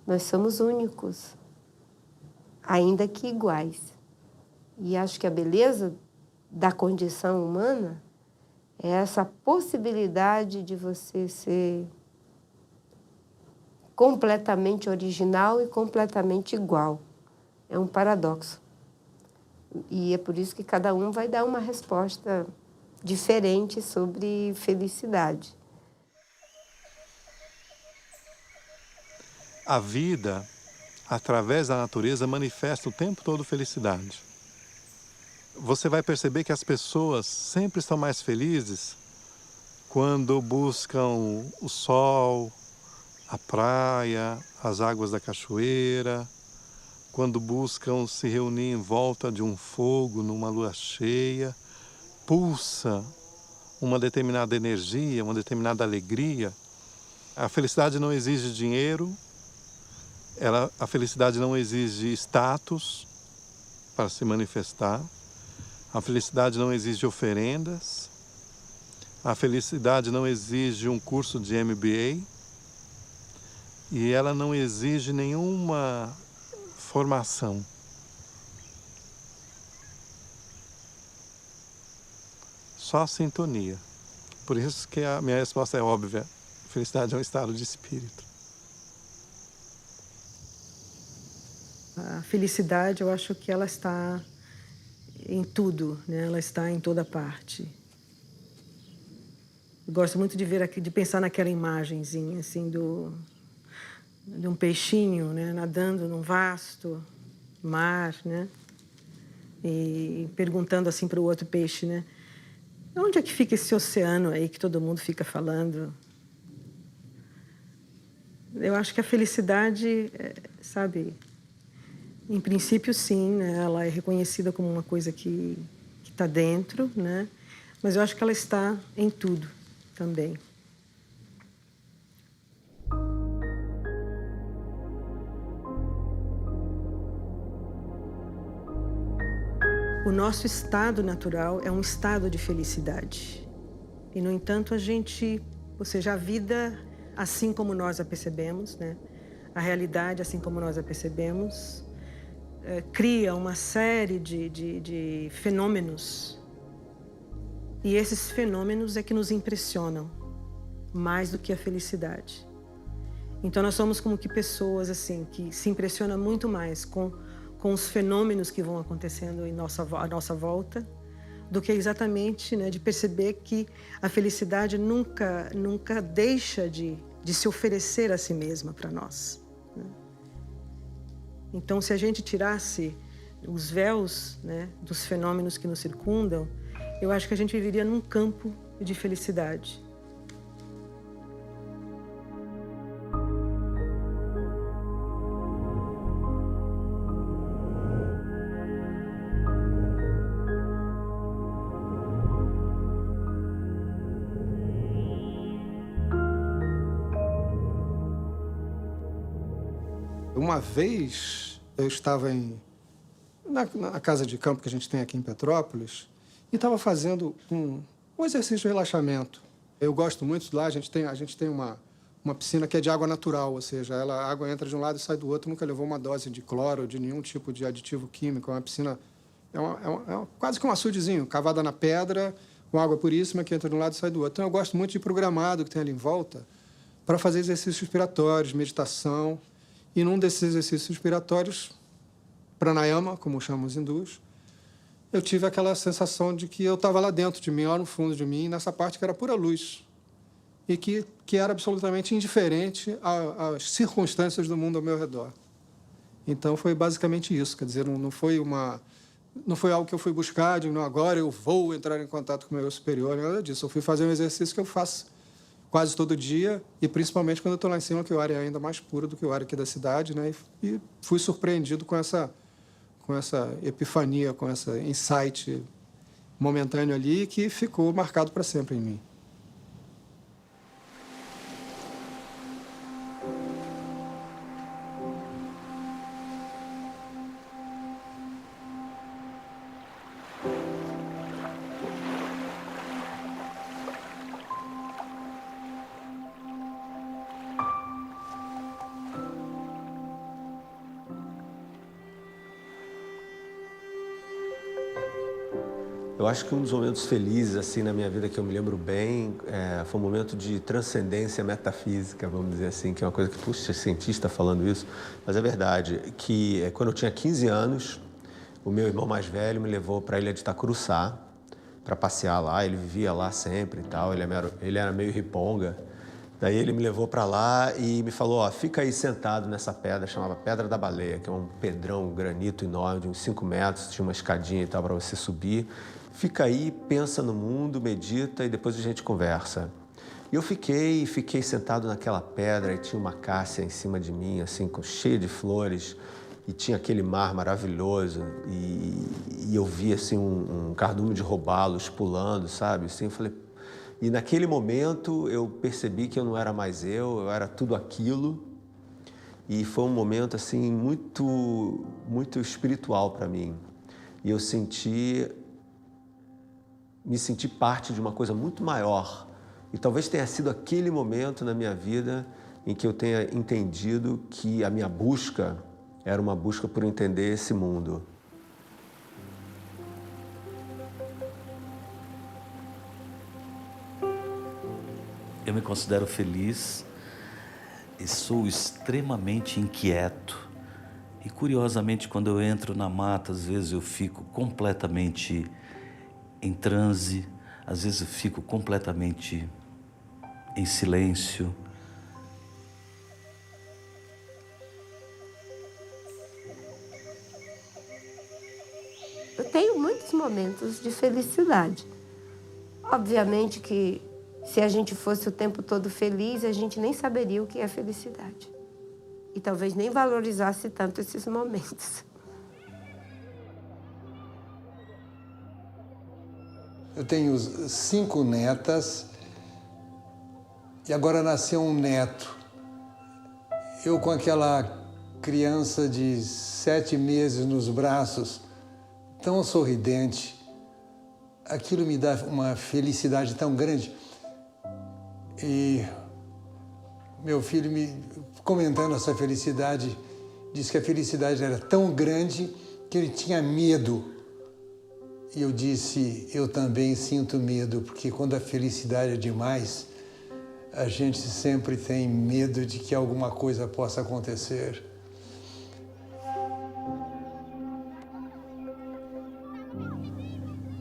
Nós somos únicos, ainda que iguais. E acho que a beleza da condição humana é essa possibilidade de você ser completamente original e completamente igual. É um paradoxo. E é por isso que cada um vai dar uma resposta diferente sobre felicidade. A vida, através da natureza, manifesta o tempo todo felicidade. Você vai perceber que as pessoas sempre estão mais felizes quando buscam o sol, a praia, as águas da cachoeira, quando buscam se reunir em volta de um fogo numa lua cheia, pulsa uma determinada energia, uma determinada alegria. A felicidade não exige dinheiro, a felicidade não exige status para se manifestar, a felicidade não exige oferendas, a felicidade não exige um curso de MBA e ela não exige nenhuma formação. Só a sintonia. Por isso que a minha resposta é óbvia. Felicidade é um estado de espírito. A felicidade, eu acho que ela está em tudo, né? Ela está em toda parte. Eu gosto muito de ver, de pensar naquela imagenzinha assim de um peixinho, né, nadando num vasto mar, né, e perguntando assim para o outro peixe, né, onde é que fica esse oceano aí que todo mundo fica falando? Eu acho que a felicidade, sabe, em princípio sim, né, ela é reconhecida como uma coisa que está dentro, né, mas eu acho que ela está em tudo também. O nosso estado natural é um estado de felicidade. E, no entanto, ou seja, a vida, assim como nós a percebemos, né? A realidade, assim como nós a percebemos, cria uma série de fenômenos. E esses fenômenos é que nos impressionam mais do que a felicidade. Então, nós somos como que pessoas assim, que se impressionam muito mais com os fenômenos que vão acontecendo à nossa volta, do que exatamente, né, de perceber que a felicidade nunca deixa de se oferecer a si mesma para nós, né? Então, se a gente tirasse os véus, né, dos fenômenos que nos circundam, eu acho que a gente viveria num campo de felicidade. Uma vez eu estava na casa de campo que a gente tem aqui em Petrópolis e estava fazendo um exercício de relaxamento. Eu gosto muito lá, a gente tem uma piscina que é de água natural, ou seja, a água entra de um lado e sai do outro, nunca levou uma dose de cloro ou de nenhum tipo de aditivo químico. É uma piscina, quase que um açudezinho, cavada na pedra, com água puríssima que entra de um lado e sai do outro. Então eu gosto muito de ir para o gramado que tem ali em volta para fazer exercícios respiratórios, meditação. E num desses exercícios respiratórios, pranayama, como chamam os hindus, eu tive aquela sensação de que eu estava lá dentro de mim, lá no fundo de mim, nessa parte que era pura luz. E que era absolutamente indiferente às circunstâncias do mundo ao meu redor. Então, foi basicamente isso. Quer dizer, não foi algo que eu fui buscar, de não, agora eu vou entrar em contato com o meu superior, nada disso. Eu fui fazer um exercício que eu faço quase todo dia, e principalmente quando eu estou lá em cima, que o ar é ainda mais puro do que o ar aqui da cidade, né? E fui surpreendido com essa epifania, com esse insight momentâneo ali, que ficou marcado para sempre em mim. Eu acho que um dos momentos felizes assim na minha vida que eu me lembro bem foi um momento de transcendência metafísica, vamos dizer assim, que é uma coisa que, puxa, cientista falando isso, mas é verdade, que quando eu tinha 15 anos, o meu irmão mais velho me levou para a ilha de Itacuruçá para passear lá, ele vivia lá sempre e tal, ele era meio riponga. Daí ele me levou para lá e me falou, ó, fica aí sentado nessa pedra, chamava Pedra da Baleia, que é um pedrão, um granito enorme, de uns 5 metros, tinha uma escadinha e tal para você subir. Fica aí, pensa no mundo, medita e depois a gente conversa. E eu fiquei sentado naquela pedra e tinha uma cássia em cima de mim, assim, cheia de flores, e tinha aquele mar maravilhoso, e eu vi, assim, um cardume de robalos pulando, sabe? Assim, eu falei... E naquele momento eu percebi que eu não era mais eu era tudo aquilo. E foi um momento assim muito, muito espiritual para mim. E eu me senti parte de uma coisa muito maior. E talvez tenha sido aquele momento na minha vida em que eu tenha entendido que a minha busca era uma busca por entender esse mundo. Eu me considero feliz e sou extremamente inquieto. E curiosamente, quando eu entro na mata, às vezes eu fico completamente em transe, às vezes eu fico completamente em silêncio. Eu tenho muitos momentos de felicidade. Obviamente que se a gente fosse o tempo todo feliz, a gente nem saberia o que é felicidade. E talvez nem valorizasse tanto esses momentos. Eu tenho 5 netas e agora nasceu um neto. Eu com aquela criança de 7 meses nos braços, tão sorridente, aquilo me dá uma felicidade tão grande. E meu filho me comentando essa felicidade, disse que a felicidade era tão grande que ele tinha medo. E eu disse, eu também sinto medo, porque quando a felicidade é demais, a gente sempre tem medo de que alguma coisa possa acontecer.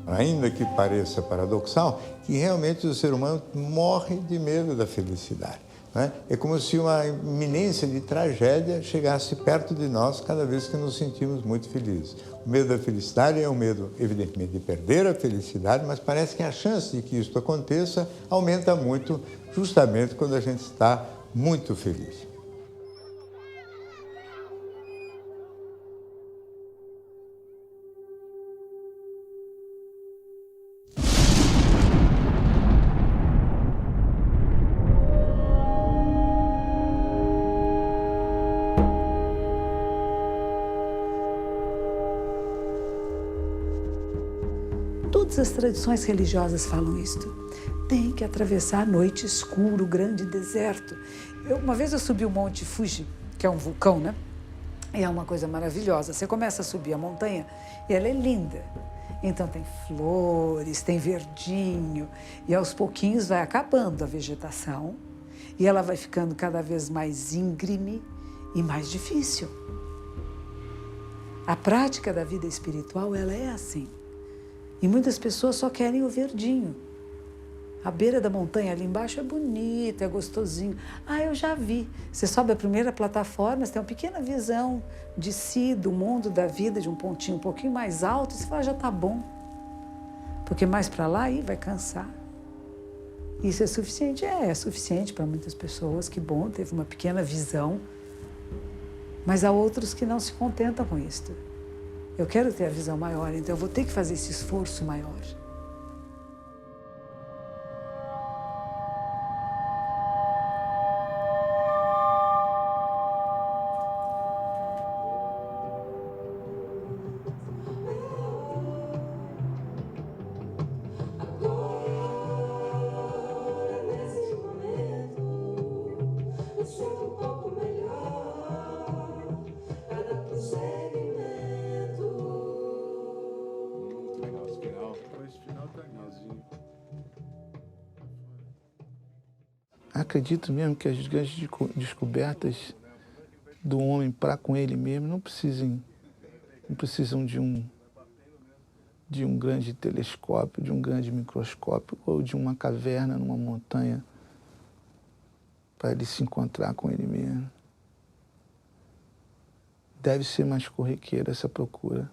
Ainda que pareça paradoxal, que realmente o ser humano morre de medo da felicidade. Né? É como se uma iminência de tragédia chegasse perto de nós cada vez que nos sentimos muito felizes. O medo da felicidade é o medo, evidentemente, de perder a felicidade, mas parece que a chance de que isso aconteça aumenta muito justamente quando a gente está muito feliz. Todas as tradições religiosas falam isto. Tem que atravessar a noite escura, o grande deserto. Uma vez eu subi o Monte Fuji, que é um vulcão, né? E é uma coisa maravilhosa. Você começa a subir a montanha e ela é linda. Então tem flores, tem verdinho, e aos pouquinhos vai acabando a vegetação e ela vai ficando cada vez mais íngreme e mais difícil. A prática da vida espiritual, ela é assim. E muitas pessoas só querem o verdinho. A beira da montanha ali embaixo é bonita, é gostosinho. Ah, eu já vi. Você sobe a primeira plataforma, você tem uma pequena visão de si, do mundo, da vida, de um pontinho um pouquinho mais alto, e você fala, já tá bom. Porque mais para lá, aí vai cansar. Isso é suficiente? É suficiente para muitas pessoas, que bom, teve uma pequena visão. Mas há outros que não se contentam com isto. Eu quero ter a visão maior, então eu vou ter que fazer esse esforço maior. acredito mesmo que as grandes descobertas do homem para com ele mesmo não precisam de um grande telescópio, de um grande microscópio ou de uma caverna numa montanha para ele se encontrar com ele mesmo. Deve ser mais corriqueira essa procura.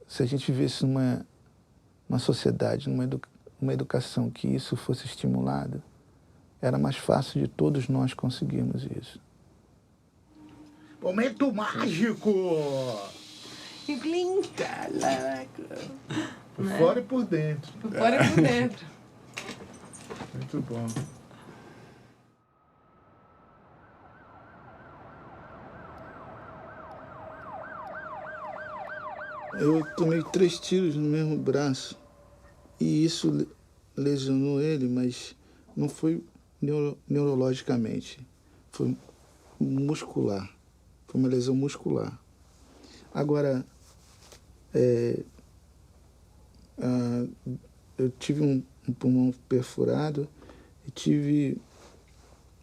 Se a gente vivesse numa sociedade, numa educação que isso fosse estimulado, era mais fácil de todos nós conseguirmos isso. Momento mágico! Caraca! Por fora e por dentro. Por fora e por dentro. Muito bom. Eu tomei 3 tiros no mesmo braço e isso lesionou ele, mas não foi neurologicamente, foi muscular, foi uma lesão muscular. Agora, eu tive um pulmão perfurado e tive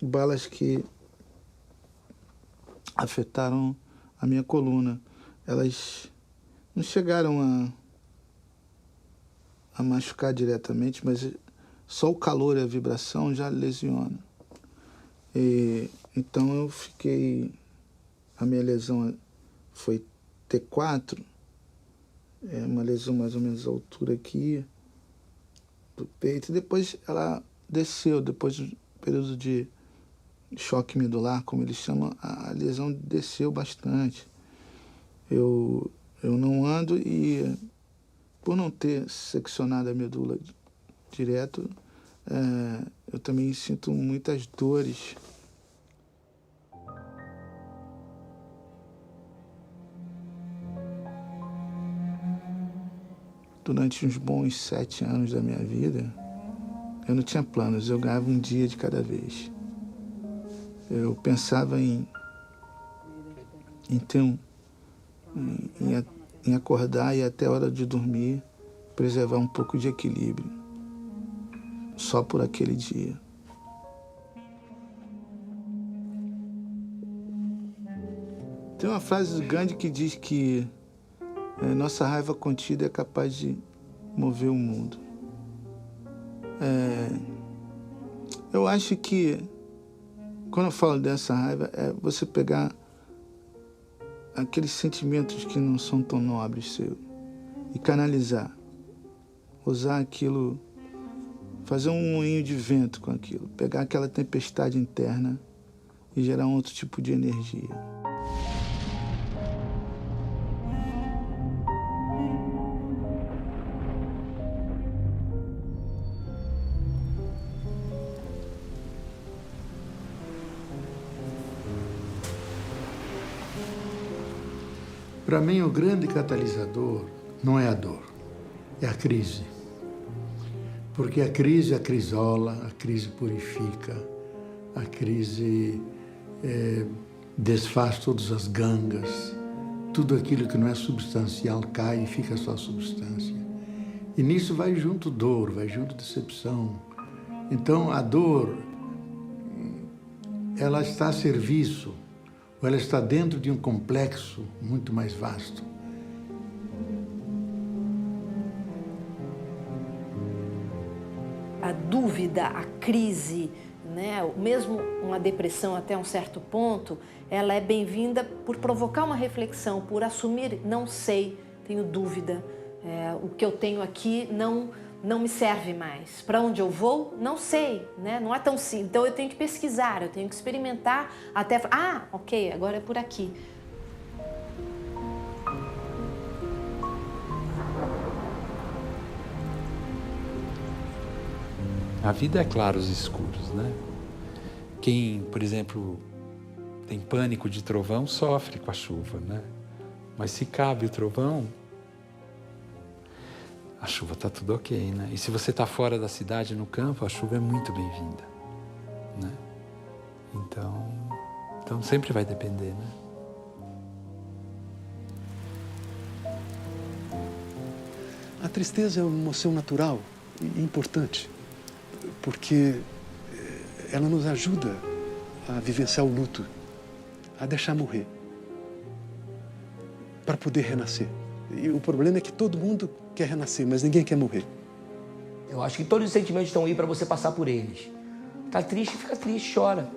balas que afetaram a minha coluna. Elas não chegaram a machucar diretamente, mas só o calor e a vibração já lesiona. Então eu fiquei... A minha lesão foi T4, uma lesão mais ou menos à altura aqui do peito. Depois ela desceu, depois do período de choque medular, como eles chamam, a lesão desceu bastante. Eu não ando e, por não ter seccionado a medula direto, eu também sinto muitas dores. Durante uns bons 7 anos da minha vida, eu não tinha planos, eu ganhava um dia de cada vez. Eu pensava em acordar e até a hora de dormir, preservar um pouco de equilíbrio, só por aquele dia. Tem uma frase do Gandhi que diz que nossa raiva contida é capaz de mover o mundo. Eu acho que, quando eu falo dessa raiva, é você pegar aqueles sentimentos que não são tão nobres seus e canalizar. Usar aquilo, fazer um moinho de vento com aquilo. Pegar aquela tempestade interna e gerar um outro tipo de energia. Para mim, o grande catalisador não é a dor, é a crise. Porque a crise acrisola, a crise purifica, a crise desfaz todas as gangas, tudo aquilo que não é substancial cai e fica só substância. E nisso vai junto dor, vai junto decepção. Então, a dor, ela está a serviço, ou ela está dentro de um complexo muito mais vasto. A dúvida, a crise, né? Mesmo uma depressão até um certo ponto, ela é bem-vinda por provocar uma reflexão, por assumir, não sei, tenho dúvida, o que eu tenho aqui não me serve mais. Para onde eu vou, não sei, né? Não é tão simples. Então eu tenho que pesquisar, eu tenho que experimentar até... Ah, ok, agora é por aqui. A vida é claros e escuros, né? Quem, por exemplo, tem pânico de trovão, sofre com a chuva, né? Mas se cabe o trovão, a chuva está tudo ok, né? E se você está fora da cidade, no campo, a chuva é muito bem-vinda, né? Então sempre vai depender, né? A tristeza é uma emoção natural e importante, porque ela nos ajuda a vivenciar o luto, a deixar morrer, para poder renascer. E o problema é que todo mundo quer renascer, mas ninguém quer morrer. Eu acho que todos os sentimentos estão aí para você passar por eles. Tá triste, fica triste, chora.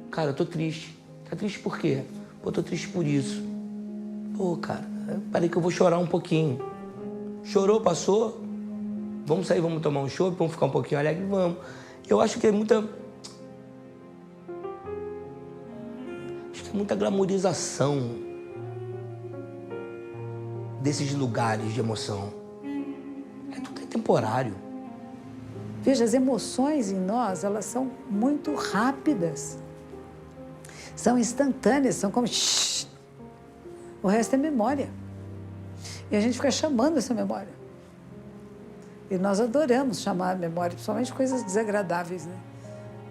Cara, eu tô triste. Tá triste por quê? Pô, tô triste por isso. Pô, cara, parei que eu vou chorar um pouquinho. Chorou, passou? Vamos sair, vamos tomar um chopp, vamos ficar um pouquinho alegre? Vamos. Eu acho que é muita... Acho que é muita glamorização desses lugares de emoção. Tudo é temporário. Veja, as emoções em nós, elas são muito rápidas. São instantâneas, são como... O resto é memória. E a gente fica chamando essa memória. E nós adoramos chamar a memória, principalmente coisas desagradáveis, né?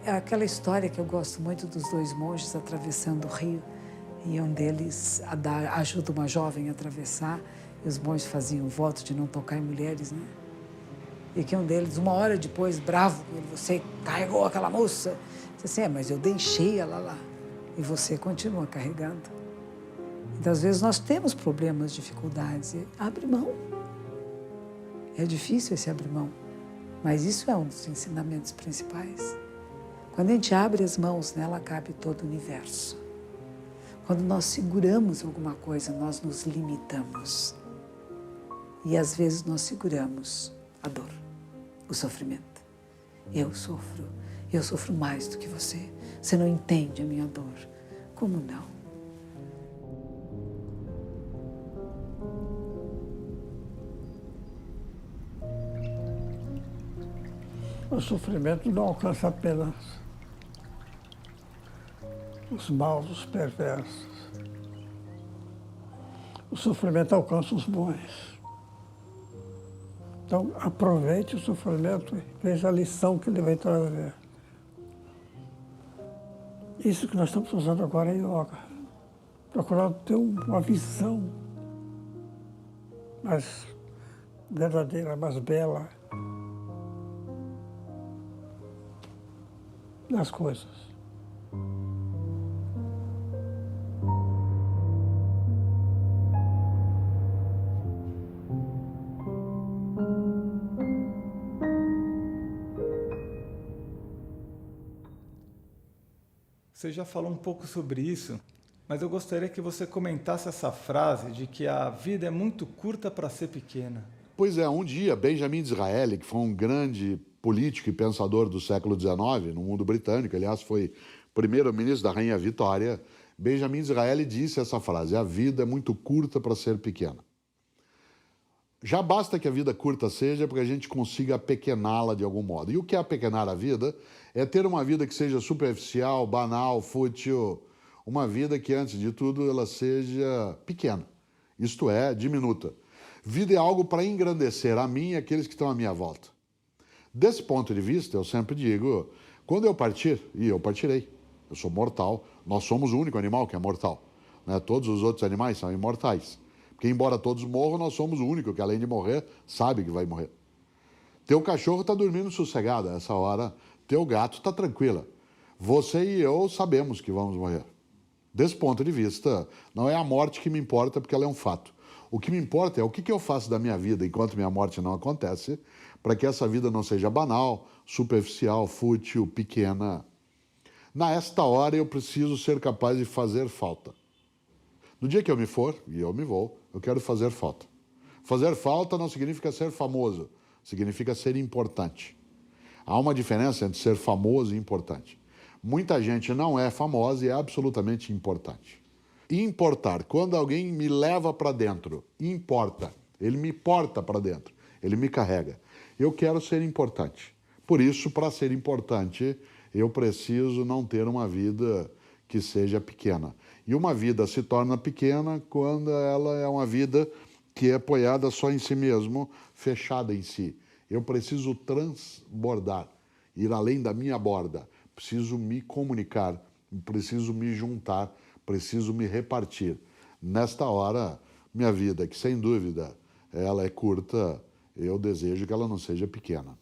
É aquela história que eu gosto muito dos dois monges atravessando o rio. E um deles ajuda uma jovem a atravessar. E os monges faziam voto de não tocar em mulheres, né? E que um deles, uma hora depois, bravo com ele, você carregou aquela moça. Disse assim, mas eu deixei ela lá. E você continua carregando. Então, às vezes, nós temos problemas, dificuldades. E abre mão. É difícil esse abrir mão. Mas isso é um dos ensinamentos principais. Quando a gente abre as mãos, nela cabe todo o universo. Quando nós seguramos alguma coisa, nós nos limitamos. E, às vezes, nós seguramos a dor, o sofrimento. Eu sofro mais do que você. Você não entende a minha dor. Como não? O sofrimento não alcança apenas os maus, os perversos. O sofrimento alcança os bons. Então, aproveite o sofrimento e veja a lição que ele vai trazer. Isso que nós estamos usando agora é yoga. Procurando ter uma visão mais verdadeira, mais bela das coisas. Você já falou um pouco sobre isso, mas eu gostaria que você comentasse essa frase de que a vida é muito curta para ser pequena. Pois é, um dia, Benjamin Disraeli, que foi um grande político e pensador do século XIX, no mundo britânico, aliás, foi primeiro-ministro da Rainha Vitória, Benjamin Disraeli disse essa frase, a vida é muito curta para ser pequena. Já basta que a vida curta seja para que a gente consiga apequená-la de algum modo. E o que é apequenar a vida? É ter uma vida que seja superficial, banal, fútil, uma vida que, antes de tudo, ela seja pequena, isto é, diminuta. Vida é algo para engrandecer a mim e aqueles que estão à minha volta. Desse ponto de vista, eu sempre digo, quando eu partir, e eu partirei, eu sou mortal, nós somos o único animal que é mortal, né? Todos os outros animais são imortais. Porque, embora todos morram, nós somos o único que, além de morrer, sabe que vai morrer. Teu cachorro está dormindo sossegado a essa hora, teu gato está tranquila. Você e eu sabemos que vamos morrer. Desse ponto de vista, não é a morte que me importa, porque ela é um fato. O que me importa é o que eu faço da minha vida enquanto minha morte não acontece, para que essa vida não seja banal, superficial, fútil, pequena. Nesta hora eu preciso ser capaz de fazer falta. No dia que eu me for, e eu me vou, eu quero fazer falta. Fazer falta não significa ser famoso, significa ser importante. Há uma diferença entre ser famoso e importante. Muita gente não é famosa e é absolutamente importante. Importar, quando alguém me leva para dentro, importa. Ele me porta para dentro, ele me carrega. Eu quero ser importante. Por isso, para ser importante, eu preciso não ter uma vida que seja pequena. E uma vida se torna pequena quando ela é uma vida que é apoiada só em si mesmo, fechada em si. Eu preciso transbordar, ir além da minha borda. Preciso me comunicar, preciso me juntar, preciso me repartir. Nesta hora, minha vida, que sem dúvida ela é curta, eu desejo que ela não seja pequena.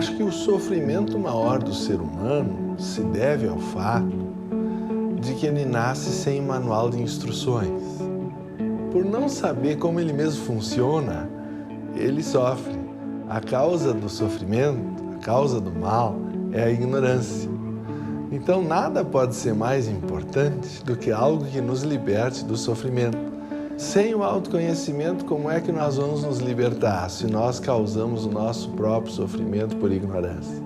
acho que o sofrimento maior do ser humano se deve ao fato de que ele nasce sem manual de instruções. Por não saber como ele mesmo funciona, ele sofre. A causa do sofrimento, a causa do mal, é a ignorância. Então, nada pode ser mais importante do que algo que nos liberte do sofrimento. Sem o autoconhecimento, como é que nós vamos nos libertar se nós causamos o nosso próprio sofrimento por ignorância?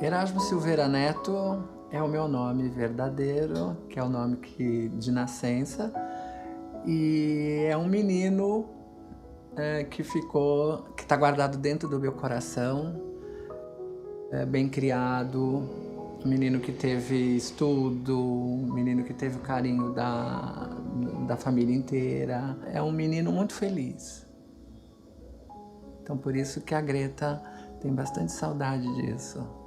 Erasmo Silveira Neto é o meu nome verdadeiro, que é o nome de nascença, e é um menino que está guardado dentro do meu coração, bem criado, um menino que teve estudo, um menino que teve o carinho da família inteira. É um menino muito feliz. Então por isso que a Greta tem bastante saudade disso.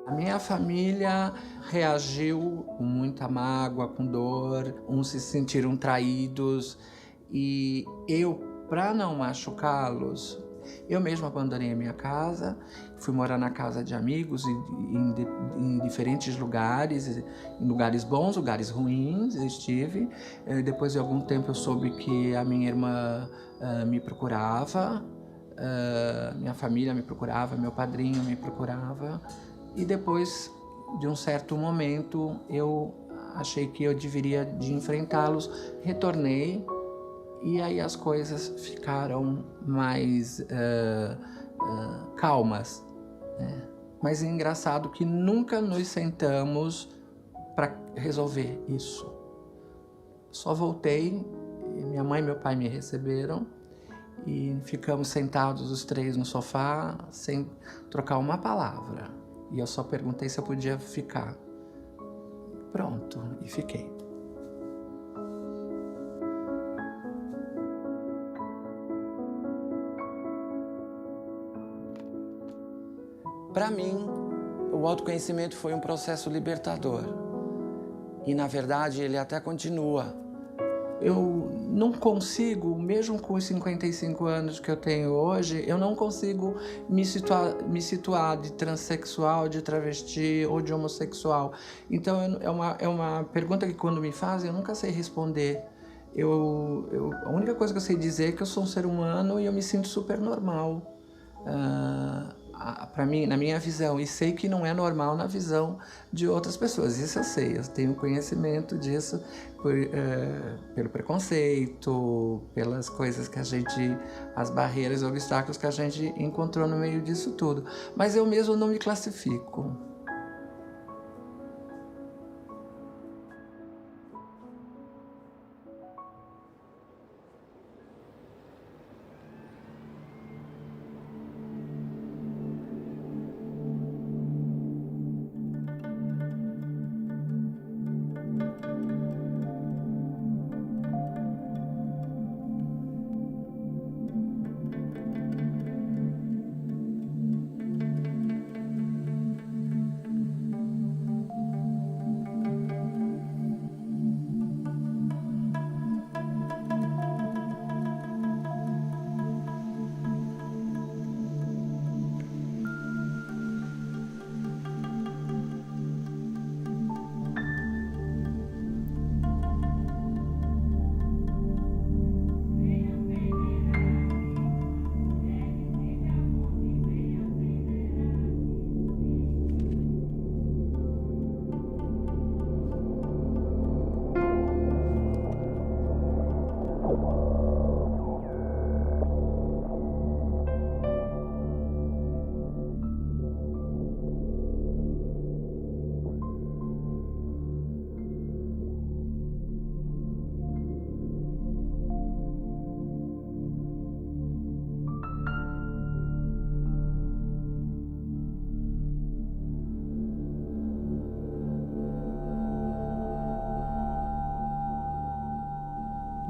A minha família reagiu com muita mágoa, com dor, uns se sentiram traídos e eu, para não machucá-los, eu mesmo abandonei a minha casa, fui morar na casa de amigos em diferentes lugares, em lugares bons, lugares ruins, eu estive. Depois de algum tempo eu soube que a minha irmã me procurava, minha família me procurava, meu padrinho me procurava. E depois de um certo momento, eu achei que eu deveria de enfrentá-los, retornei e aí as coisas ficaram mais calmas. Né? Mas é engraçado que nunca nos sentamos para resolver isso. Só voltei, minha mãe e meu pai me receberam e ficamos sentados os três no sofá sem trocar uma palavra. E eu só perguntei se eu podia ficar. Pronto, e fiquei. Para mim, o autoconhecimento foi um processo libertador. E, na verdade, ele até continua. Eu não consigo, mesmo com os 55 anos que eu tenho hoje, eu não consigo me situar de transexual, de travesti ou de homossexual. Então, é uma pergunta que quando me fazem, eu nunca sei responder. A única coisa que eu sei dizer é que eu sou um ser humano e eu me sinto super normal. Para mim, na minha visão, e sei que não é normal na visão de outras pessoas. Isso eu sei, eu tenho conhecimento disso pelo preconceito, pelas coisas que as barreiras, obstáculos que a gente encontrou no meio disso tudo. Mas eu mesmo não me classifico.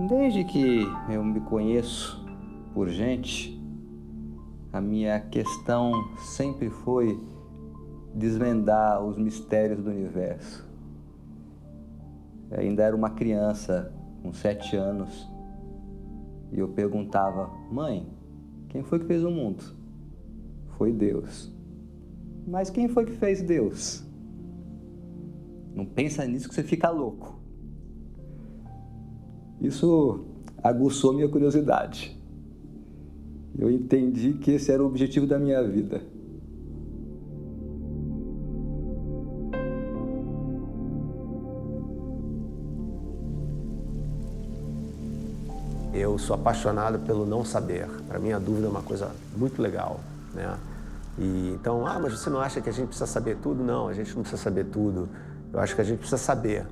Desde que eu me conheço por gente, a minha questão sempre foi desvendar os mistérios do universo. Eu ainda era uma criança, com 7 anos, e eu perguntava: mãe, quem foi que fez o mundo? Foi Deus. Mas quem foi que fez Deus? Não pensa nisso que você fica louco. Isso aguçou minha curiosidade. Eu entendi que esse era o objetivo da minha vida. Eu sou apaixonado pelo não saber. Para mim, a dúvida é uma coisa muito legal, né? E então, mas você não acha que a gente precisa saber tudo? Não, a gente não precisa saber tudo. Eu acho que a gente precisa saber.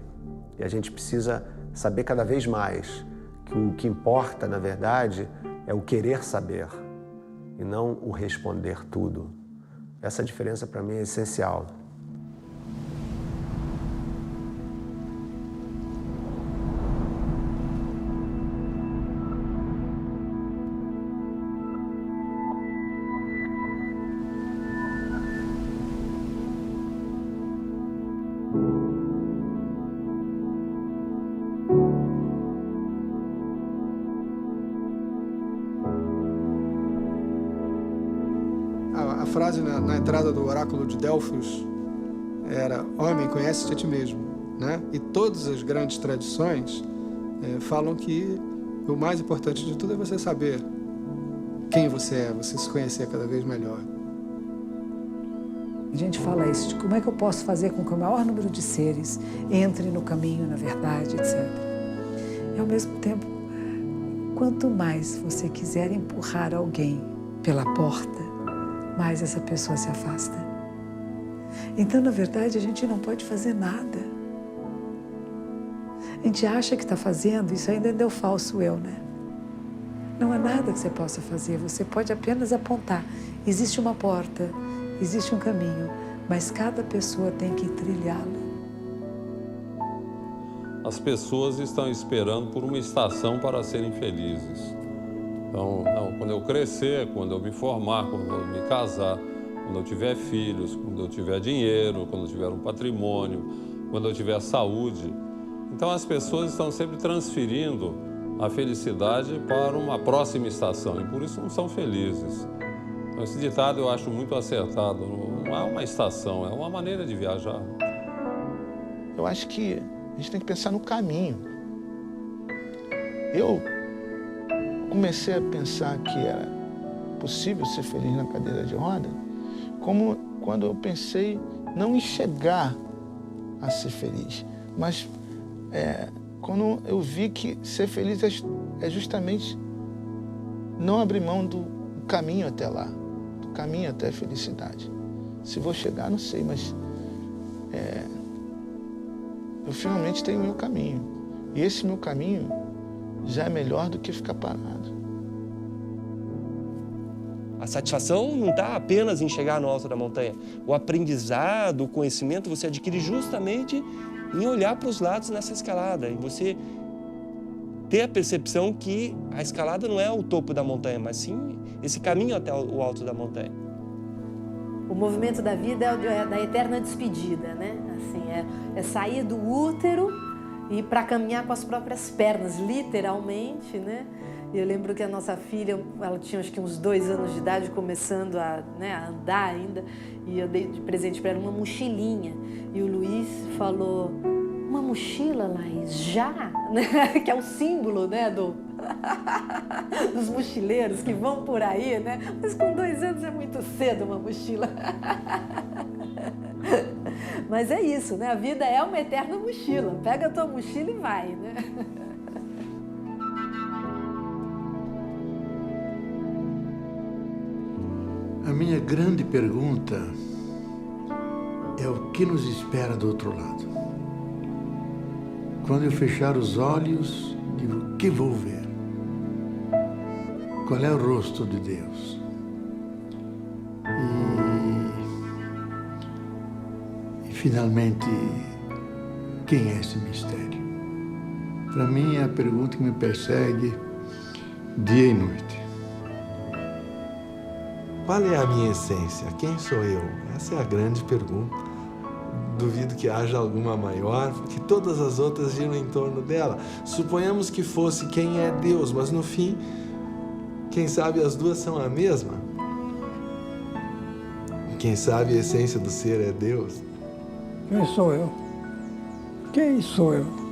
E a gente precisa saber cada vez mais. Que o que importa, na verdade, é o querer saber e não o responder tudo. Essa diferença, para mim, é essencial. A frase na entrada do oráculo de Delfos era: homem, conhece-te a ti mesmo, né? E todas as grandes tradições falam que o mais importante de tudo é você saber quem você é, você se conhecer cada vez melhor. A gente fala isso, de como é que eu posso fazer com que o maior número de seres entre no caminho, na verdade, etc. E ao mesmo tempo, quanto mais você quiser empurrar alguém pela porta, mais essa pessoa se afasta. Então, na verdade, a gente não pode fazer nada. A gente acha que está fazendo, isso ainda é o falso eu, né? Não há nada que você possa fazer, você pode apenas apontar. Existe uma porta, existe um caminho, mas cada pessoa tem que trilhá-lo. As pessoas estão esperando por uma estação para serem felizes. Então, quando eu crescer, quando eu me formar, quando eu me casar, quando eu tiver filhos, quando eu tiver dinheiro, quando eu tiver um patrimônio, quando eu tiver saúde. Então, as pessoas estão sempre transferindo a felicidade para uma próxima estação e por isso não são felizes. Então, esse ditado eu acho muito acertado. Não é uma estação, é uma maneira de viajar. Eu acho que a gente tem que pensar no caminho. Eu comecei a pensar que era possível ser feliz na cadeira de roda, como quando eu pensei não em chegar a ser feliz, mas quando eu vi que ser feliz é justamente não abrir mão do caminho até lá, do caminho até a felicidade. Se vou chegar, não sei, mas eu finalmente tenho o meu caminho. E esse meu caminho já é melhor do que ficar parado. A satisfação não está apenas em chegar no alto da montanha. O aprendizado, o conhecimento você adquire justamente em olhar para os lados nessa escalada. E você ter a percepção que a escalada não é o topo da montanha, mas sim esse caminho até o alto da montanha. O movimento da vida é da eterna despedida, né? Assim, é sair do útero e para caminhar com as próprias pernas, literalmente, né? E eu lembro que a nossa filha, ela tinha acho que uns 2 anos de idade, começando a andar ainda, e eu dei de presente para ela uma mochilinha. E o Luiz falou: uma mochila, Laís, já? Que é o símbolo, né, dos mochileiros que vão por aí, né? Mas com 2 anos é muito cedo uma mochila. Mas é isso, né? A vida é uma eterna mochila. Pega a tua mochila e vai, né? A minha grande pergunta é o que nos espera do outro lado. Quando eu fechar os olhos, o que vou ver? Qual é o rosto de Deus? E finalmente, quem é esse mistério? para mim é a pergunta que me persegue dia e noite. Qual é a minha essência? Quem sou eu? Essa é a grande pergunta. Duvido que haja alguma maior, porque todas as outras giram em torno dela. Suponhamos que fosse quem é Deus, mas no fim, quem sabe as duas são a mesma? Quem sabe a essência do ser é Deus? Quem sou eu? Quem sou eu?